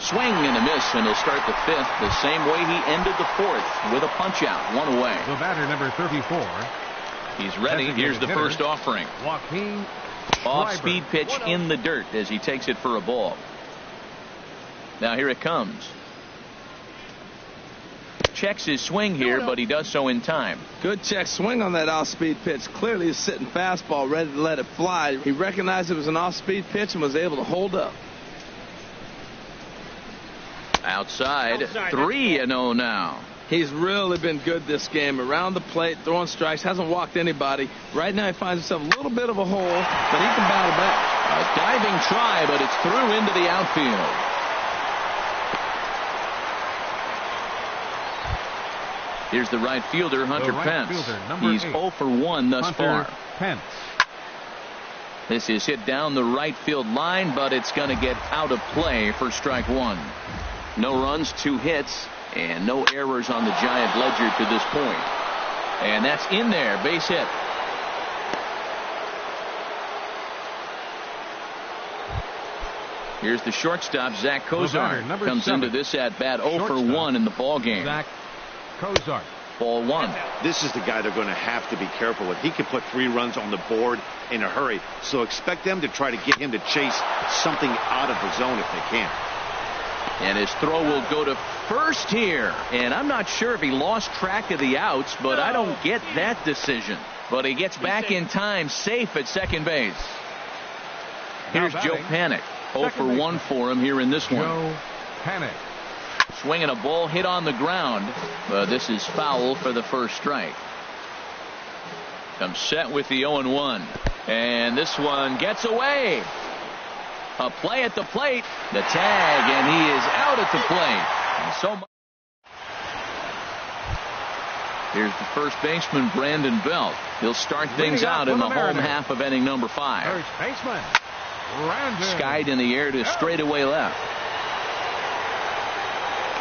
Swing and a miss, and he'll start the 5th the same way he ended the 4th with a punch out, 1 away. The batter, number 34. He's ready. Here's the first offering. Joaquin Off-speed pitch in the dirt as he takes it for a ball. Now here it comes. Checks his swing here, but he does so in time. Good check swing on that off-speed pitch. Clearly he's sitting fastball ready to let it fly. He recognized it was an off-speed pitch and was able to hold up. Outside 3-0 now. He's really been good this game. Around the plate, throwing strikes, hasn't walked anybody. Right now he finds himself a little bit of a hole, but he can battle back. A diving try, but it's through into the outfield. Here's the right fielder, Hunter Pence. He's 0 for 1 thus far. Pence. This is hit down the right field line, but it's going to get out of play for strike one. No runs, 2 hits, and no errors on the Giant ledger to this point. And that's in there, base hit. Here's the shortstop, Zach Kozar. Comes into this at bat 0 for 1 in the ball game. Zach Kozar. Ball 1. This is the guy they're going to have to be careful with. He can put 3 runs on the board in a hurry, so expect them to try to get him to chase something out of the zone if they can. And his throw will go to first here. And I'm not sure if he lost track of the outs, but I don't get that decision. But he gets back in time, safe at second base. Here's Joe Panik. 0 for 1 for him here in this one. Joe Panik. Swinging a ball hit on the ground. But this is foul for the first strike. Comes set with the 0-1. And this one gets away. A play at the plate. The tag, and he is out at the plate. And so much. Here's the first baseman, Brandon Belt. He'll start things out in the home half of inning number 5. First baseman, Brandon. Skied in the air to straightaway left.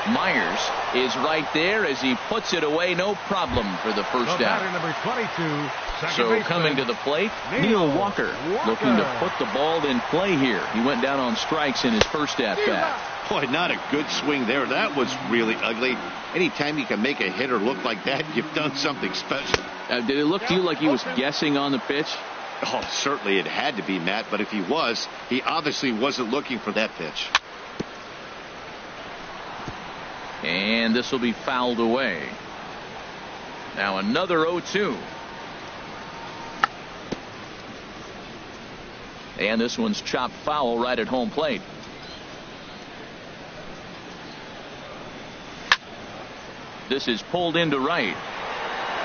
Myers is right there as he puts it away, no problem for the first out. Number 22, so coming to the plate, Neil Walker looking to put the ball in play here. He went down on strikes in his first at bat. Boy, not a good swing there. That was really ugly. Anytime you can make a hitter look like that, you've done something special. Did it look to you like he was guessing on the pitch? Oh, certainly it had to be, Matt, but if he was, he obviously wasn't looking for that pitch. And this will be fouled away. Now another 0-2. And this one's chopped foul right at home plate. This is pulled into right.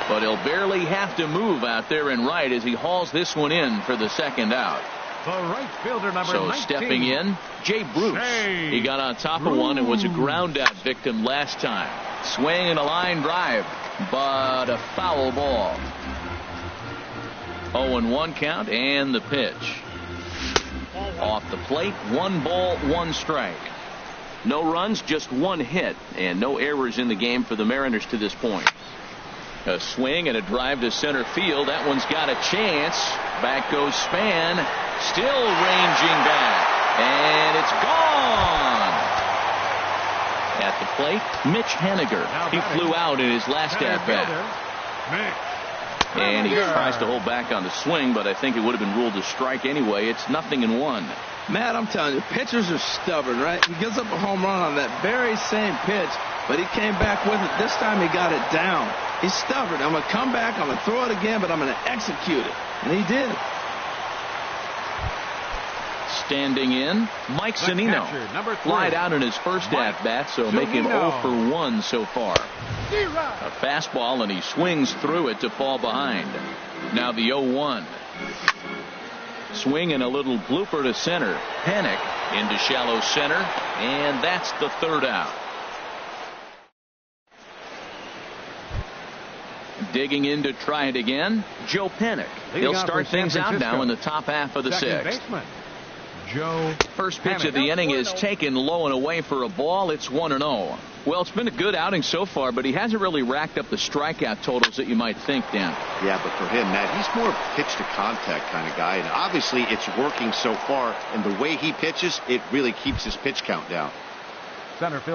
But he'll barely have to move out there in right as he hauls this one in for the second out. The right fielder, number so 19. Stepping in, Jay Bruce. He got on top of one and was a ground out victim last time. Swing and a line drive, but a foul ball. 0-1 count and the pitch. Off the plate, 1 ball, 1 strike. No runs, just 1 hit, and no errors in the game for the Mariners to this point. A swing and a drive to center field. That one's got a chance. Back goes Span. Still ranging back. And it's gone. At the plate, Mitch Haniger. He flew out in his last at-bat. And he tries to hold back on the swing, but I think it would have been ruled a strike anyway. It's 0-1. Matt, I'm telling you, pitchers are stubborn, right? He gives up a home run on that very same pitch, but he came back with it. This time he got it down. He's stubborn. I'm going to come back, I'm going to throw it again, but I'm going to execute it. And he did. Standing in, Mike Zunino. Flied out in his first at-bat, so make him 0 for 1 so far. A fastball, and he swings through it to fall behind. Now the 0-1. Swing and a little blooper to center. Panik into shallow center, and that's the third out. Digging in to try it again, Joe Panik. He'll start things out now in the top half of the 6th. Joe First pitch of the inning is taken low and away for a ball. It's 1-0. Well, it's been a good outing so far, but he hasn't really racked up the strikeout totals that you might think, Dan. Yeah, but for him, Matt, he's more of a pitch-to-contact kind of guy, and obviously it's working so far, and the way he pitches, it really keeps his pitch count down.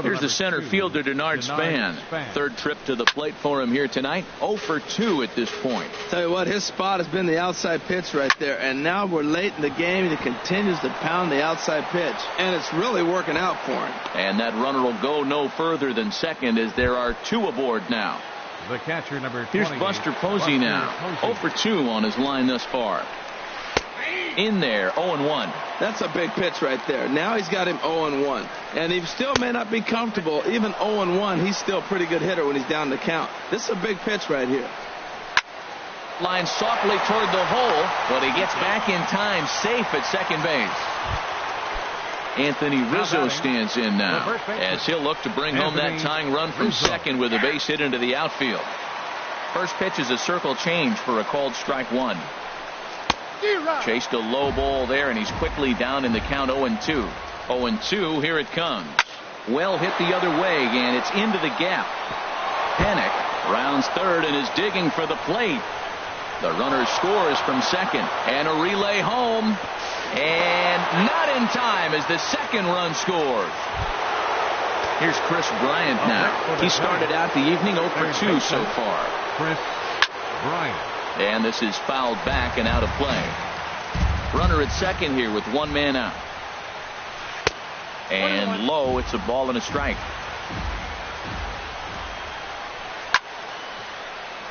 Here's the center fielder, Denard Span. Third trip to the plate for him here tonight. 0 for 2 at this point. Tell you what, his spot has been the outside pitch right there. And now we're late in the game, and he continues to pound the outside pitch. And it's really working out for him. And that runner will go no further than second as there are 2 aboard now. The catcher, number 20. Here's Buster Posey now. 0 for 2 on his line thus far. In there, 0-1. That's a big pitch right there. Now he's got him 0-1. And he still may not be comfortable. Even 0-1, he's still a pretty good hitter when he's down the count. This is a big pitch right here. Line softly toward the hole, but he gets back in time, safe at second base. Anthony Rizzo stands in now as he'll look to bring home that tying run from second with a base hit into the outfield. First pitch is a circle change for a called strike one. Chased a low ball there, and he's quickly down in the count 0-2. 0-2, here it comes. Well hit the other way, and it's into the gap. Panic rounds third and is digging for the plate. The runner scores from second, and a relay home, and not in time as the second run scores. Here's Chris Bryant now. He started out the evening 0 for 2 so far. Chris Bryant. And this is fouled back and out of play. Runner at second here with one man out. And low, it's a ball and a strike.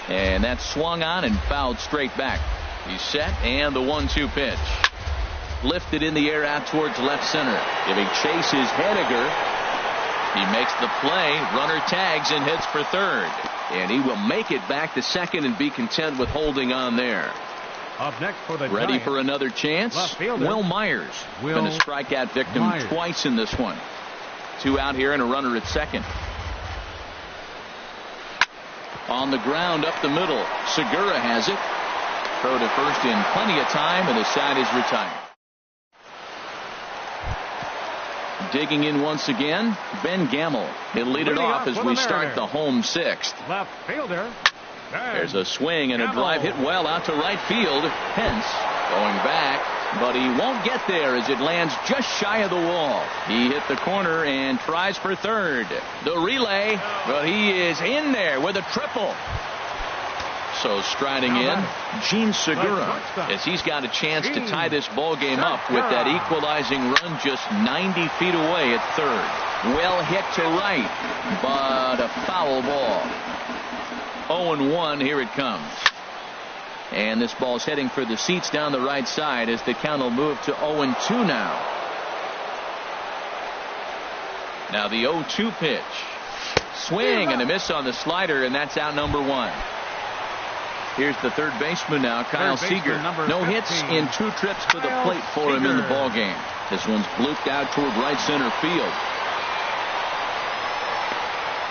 And that's swung on and fouled straight back. He's set, and the 1-2 pitch. Lifted in the air out towards left center. Giving chase is Henniger. He makes the play. Runner tags and hits for third. And he will make it back to second and be content with holding on there. Up next for the Ready Giants, for another chance? Will Myers. Been a strikeout victim twice in this one. 2 out here and a runner at second. On the ground up the middle. Segura has it. Throw to first in plenty of time, and the side is retired. Digging in once again, Ben Gamble. He'll lead it off as we start the home sixth. Left fielder. There's a swing and a drive hit well out to right field. Pence going back, but he won't get there as it lands just shy of the wall. He hit the corner and tries for third. The relay, but he is in there with a triple. So striding in, Gene Segura, as he's got a chance to tie this ball game up with that equalizing run just 90 feet away at third. Well hit to right, but a foul ball. 0-1, here it comes. And this ball's heading for the seats down the right side as the count will move to 0-2 now. Now the 0-2 pitch. Swing and a miss on the slider, and that's out number 1. Here's the third baseman now, Kyle Seager. No hits in 2 trips to the plate for him in the ballgame. This one's blooped out toward right center field.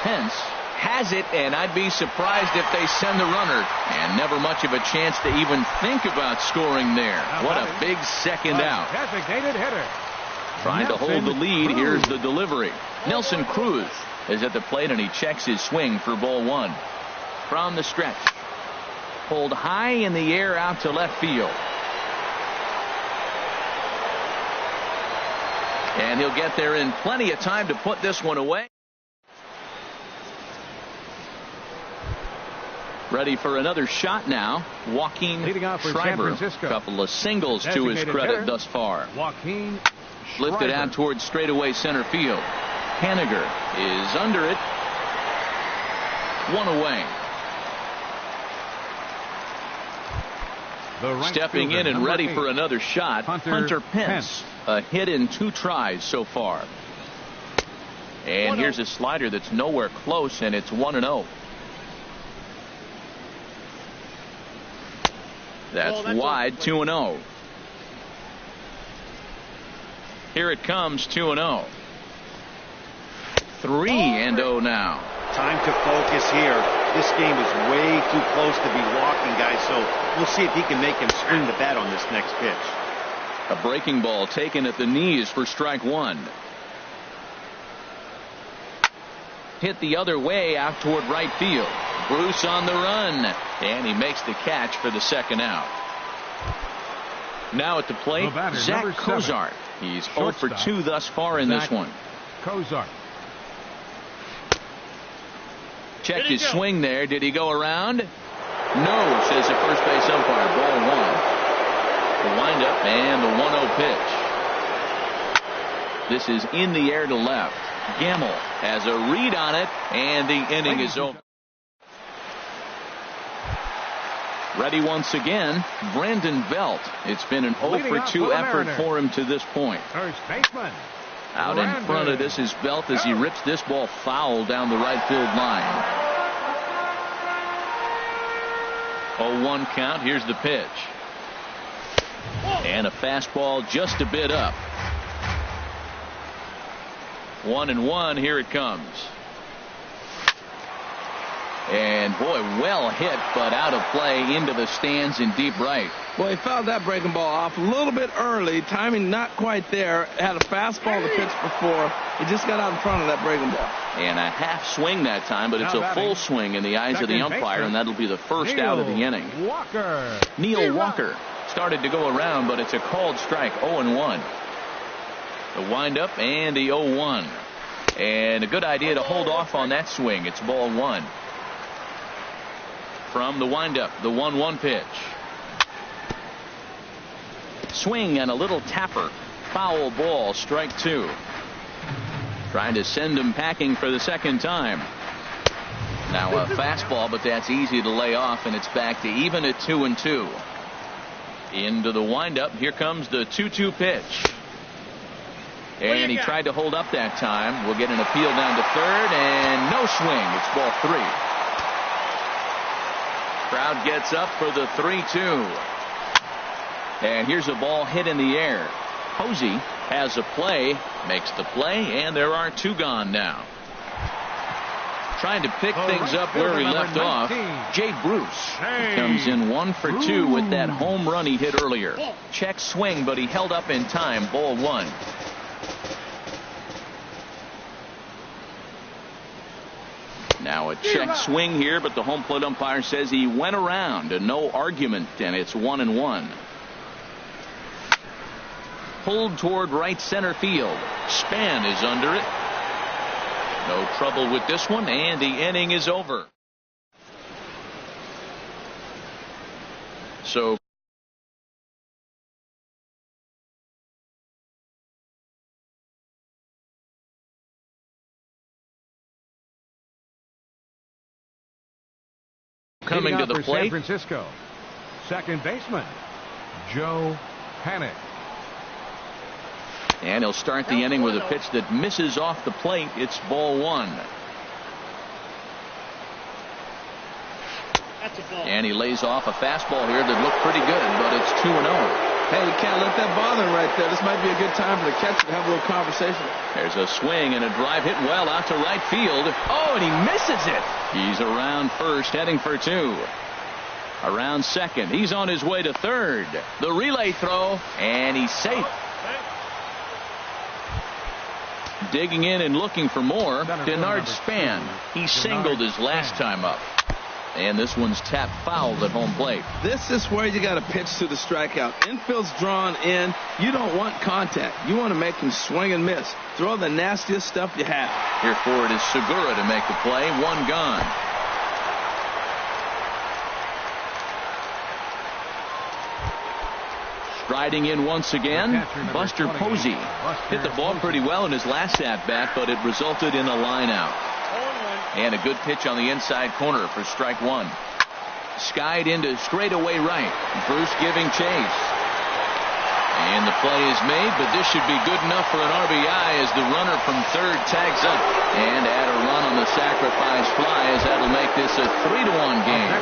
Pence has it, and I'd be surprised if they send the runner. And never much of a chance to even think about scoring there. What a big second out. Designated hitter. Trying to hold the lead. Here's the delivery. Nelson Cruz is at the plate, and he checks his swing for ball 1. From the stretch. Pulled high in the air out to left field. And he'll get there in plenty of time to put this one away. Ready for another shot now. Joaquin Schreiber. A couple of singles to his credit thus far. Joaquin lifted out towards straightaway center field. Henniger is under it. 1 away. Stepping in and ready for another shot, Hunter Pence. A hit in 2 tries so far. And here's a slider that's nowhere close, and it's 1-0. That's wide, 2-0. Here it comes, 2-0. 3-0 now. Time to focus here. This game is way too close to be walking, guys, so we'll see if he can make him swing the bat on this next pitch. A breaking ball taken at the knees for strike 1. Hit the other way out toward right field. Bruce on the run, and he makes the catch for the second out. Now at the plate, Zach Cozart. He's 0 for 2 thus far in this one. Cozart. Checked his swing there. Did he go around? No, says the first base umpire. Ball 1. The windup and the 1-0 pitch. This is in the air to left. Gamble has a read on it, and the inning is over. Ready once again, Brandon Belt. It's been an 0-for-2 effort for him to this point. First baseman. Out in front of this is Belt as he rips this ball foul down the right field line. 0-1 count. Here's the pitch. And a fastball just a bit up. 1-1. Here it comes. And boy, well hit, but out of play into the stands in deep right. Well, he fouled that breaking ball off a little bit early. Timing not quite there. Had a fastball to pitch before. He just got out in front of that breaking ball. And a half swing that time, but it's a full swing in the eyes of the umpire, and that'll be the first out of the inning. Neil Walker started to go around, but it's a called strike. 0-1. The windup and the 0-1. And a good idea to hold off on that swing. It's ball one. From the windup, the 1-1 pitch. Swing and a little tapper. Foul ball, strike two. Trying to send him packing for the second time. Now a fastball, but that's easy to lay off, and it's back to even at 2-2. Into the windup. Here comes the 2-2 pitch. And he tried to hold up that time. We'll get an appeal down to third, and no swing. It's ball three. Crowd gets up for the 3-2. And here's a ball hit in the air. Posey has a play, makes the play, and there are two gone now. Trying to pick things up where he left off, Jay Bruce comes in 1-for-2 with that home run he hit earlier. Check swing, but he held up in time. Ball one. Now a check swing here, but the home plate umpire says he went around, and no argument, and it's 1-1. Pulled toward right center field. Span is under it. No trouble with this one, and the inning is over. So coming to the plate, San Francisco, second baseman Joe Panik. And he'll start the inning with a pitch that misses off the plate. It's ball one. And he lays off a fastball here that looked pretty good, but it's 2-0. Hey, you can't let that bother him right there. This might be a good time for the catcher to have a little conversation. There's a swing and a drive hit well out to right field. Oh, and he misses it. He's around first, heading for two. Around second. He's on his way to third. The relay throw, and he's safe. Digging in and looking for more. Denard Span. He singled his last time up. And this one's tapped foul at home plate. This is where you got to pitch to the strikeout. Infield's drawn in. You don't want contact. You want to make him swing and miss. Throw the nastiest stuff you have. Here for it is Segura to make the play. One gone. Striding in once again, Buster Posey. Hit the ball pretty well in his last at-bat, but it resulted in a line out. And a good pitch on the inside corner for strike one. Skied into straightaway right. Bruce giving chase. And the play is made, but this should be good enough for an RBI as the runner from third tags up. And add a run on the sacrifice fly as that'll make this a 3-1 game.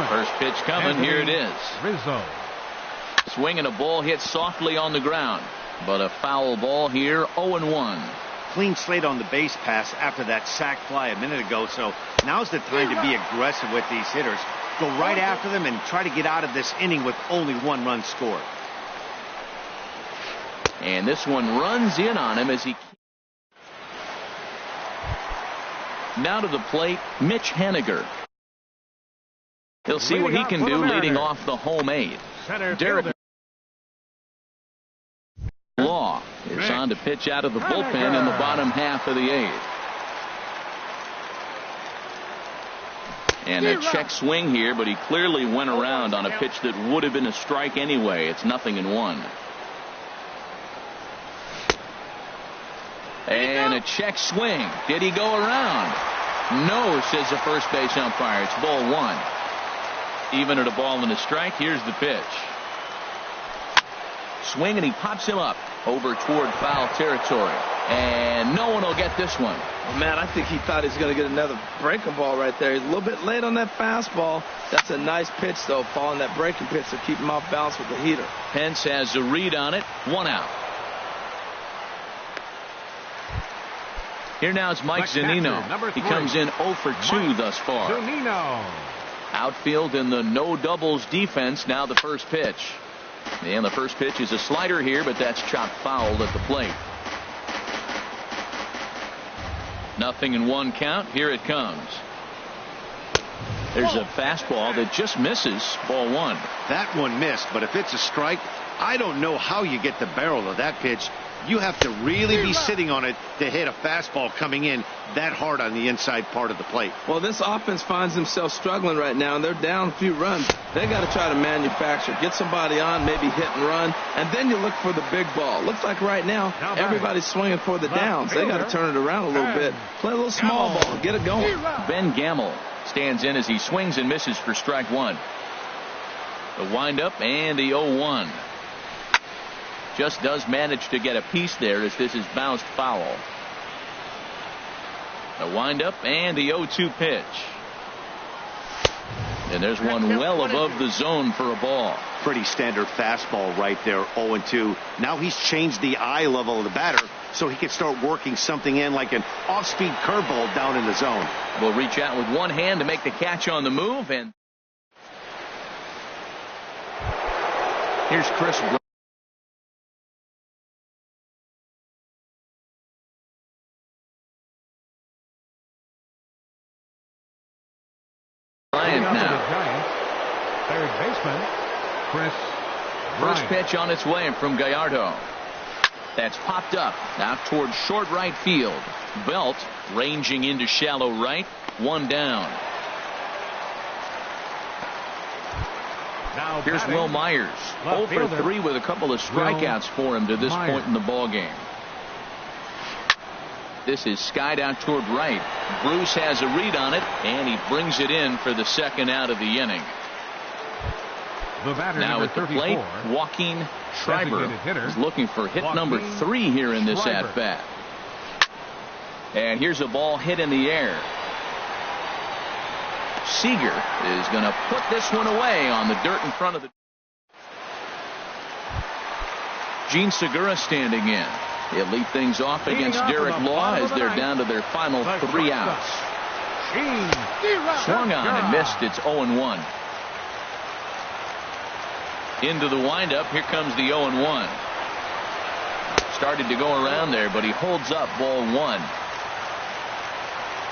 First pitch coming. Here it is. Rizzo. Swinging a ball hit softly on the ground, but a foul ball here. 0-1. Clean slate on the base pass after that sac fly a minute ago, so now's the time to be aggressive with these hitters. Go right after them and try to get out of this inning with only one run scored. And this one runs in on him as he. Now to the plate, Mitch Haniger. He'll see what he can do leading off the home eight. Derek Law is on to pitch out of the bullpen in the bottom half of the eighth. And a check swing here, but he clearly went around on a pitch that would have been a strike anyway. It's 0-1. And a check swing. Did he go around? No, says the first base umpire. It's ball one. Even at a ball and a strike, here's the pitch. Swing, and he pops him up over toward foul territory. And no one will get this one. Oh, man, I think he thought he was going to get another breaking ball right there. He's a little bit late on that fastball. That's a nice pitch, though, following that breaking pitch to keep him off balance with the heater. Pence has a read on it. 1 out. Here now is Mike Zunino. He comes in 0 for 2 thus far. Zunino. Outfield in the no doubles defense. Now the first pitch. And the first pitch is a slider here, but that's chopped foul at the plate. 0-1 count. Here it comes. There's a fastball that just misses. Ball 1. That one missed, but if it's a strike, I don't know how you get the barrel of that pitch. You have to really be sitting on it to hit a fastball coming in that hard on the inside part of the plate. Well, this offense finds themselves struggling right now, and they're down a few runs. They got to try to manufacture, get somebody on, maybe hit and run, and then you look for the big ball. Looks like right now everybody's swinging for the downs. They got to turn it around a little bit, play a little small ball, get it going. Ben Gamel stands in as he swings and misses for strike 1. The windup and the 0-1. Just does manage to get a piece there as this is bounced foul. The windup and the 0-2 pitch. And there's one well above the zone for a ball. Pretty standard fastball right there, 0-2. Now he's changed the eye level of the batter so he can start working something in like an off-speed curveball down in the zone. Will reach out with one hand to make the catch on the move. And here's Chris Bryant now. Third baseman, Chris First Bryant. pitch on its way from Gallardo. That's popped up out towards short right field. Belt ranging into shallow right. 1 down. Now Here's batting, Will Myers. 0 for 3 with a couple of strikeouts for him to this point in the ball game. This is skied out toward right. Bruce has a read on it, and he brings it in for the second out of the inning. The batter, now at the plate, Joaquin Schreiber is looking for hit number 3 here in this at-bat. And here's a ball hit in the air. Seager is going to put this one away on the dirt in front of the. Gene Segura standing in. He'll lead things off against Derek Law as they're down to their final 3 outs. Swung on and missed. It's 0-1. Into the windup. Here comes the 0-1. Started to go around there, but he holds up ball 1.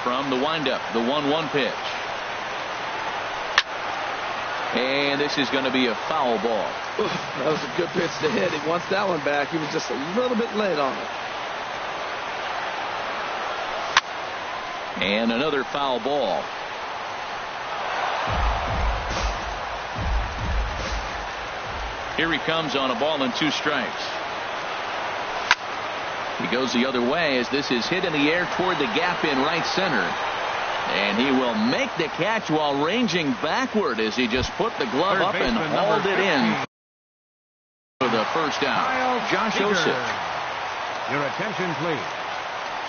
From the windup, the 1-1 pitch. And this is going to be a foul ball. Oof, that was a good pitch to hit. He wants that one back. He was just a little bit late on it. And another foul ball. Here he comes on a ball and 2 strikes. He goes the other way as this is hit in the air toward the gap in right center. And he will make the catch while ranging backward as he just put the glove up and hauled it in for the first out. Josh Osip. Your attention, please.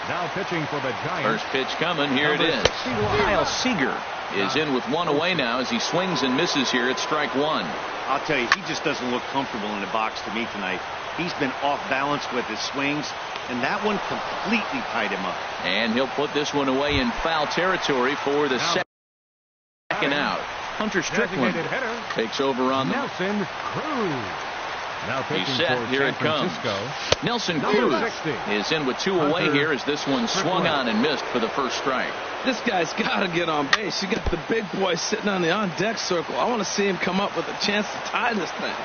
Now pitching for the Giants. First pitch coming. Here it is. Kyle Seager is in with 1 away now as he swings and misses here at strike 1. I'll tell you, he just doesn't look comfortable in the box to me tonight. He's been off balance with his swings, and that one completely tied him up. And he'll put this one away in foul territory for the second out. Hunter Strickland takes over on the. Nelson Cruz. Now He's set. Here it comes. Nelson Cruz is in with 2 away here as this one swung on and missed for the first strike. This guy's got to get on base. You got the big boy sitting on the on-deck circle. I want to see him come up with a chance to tie this thing.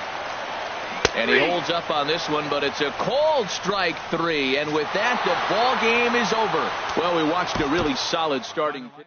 And he holds up on this one, but it's a cold strike 3. And with that, the ball game is over. Well, we watched a really solid starting pitch.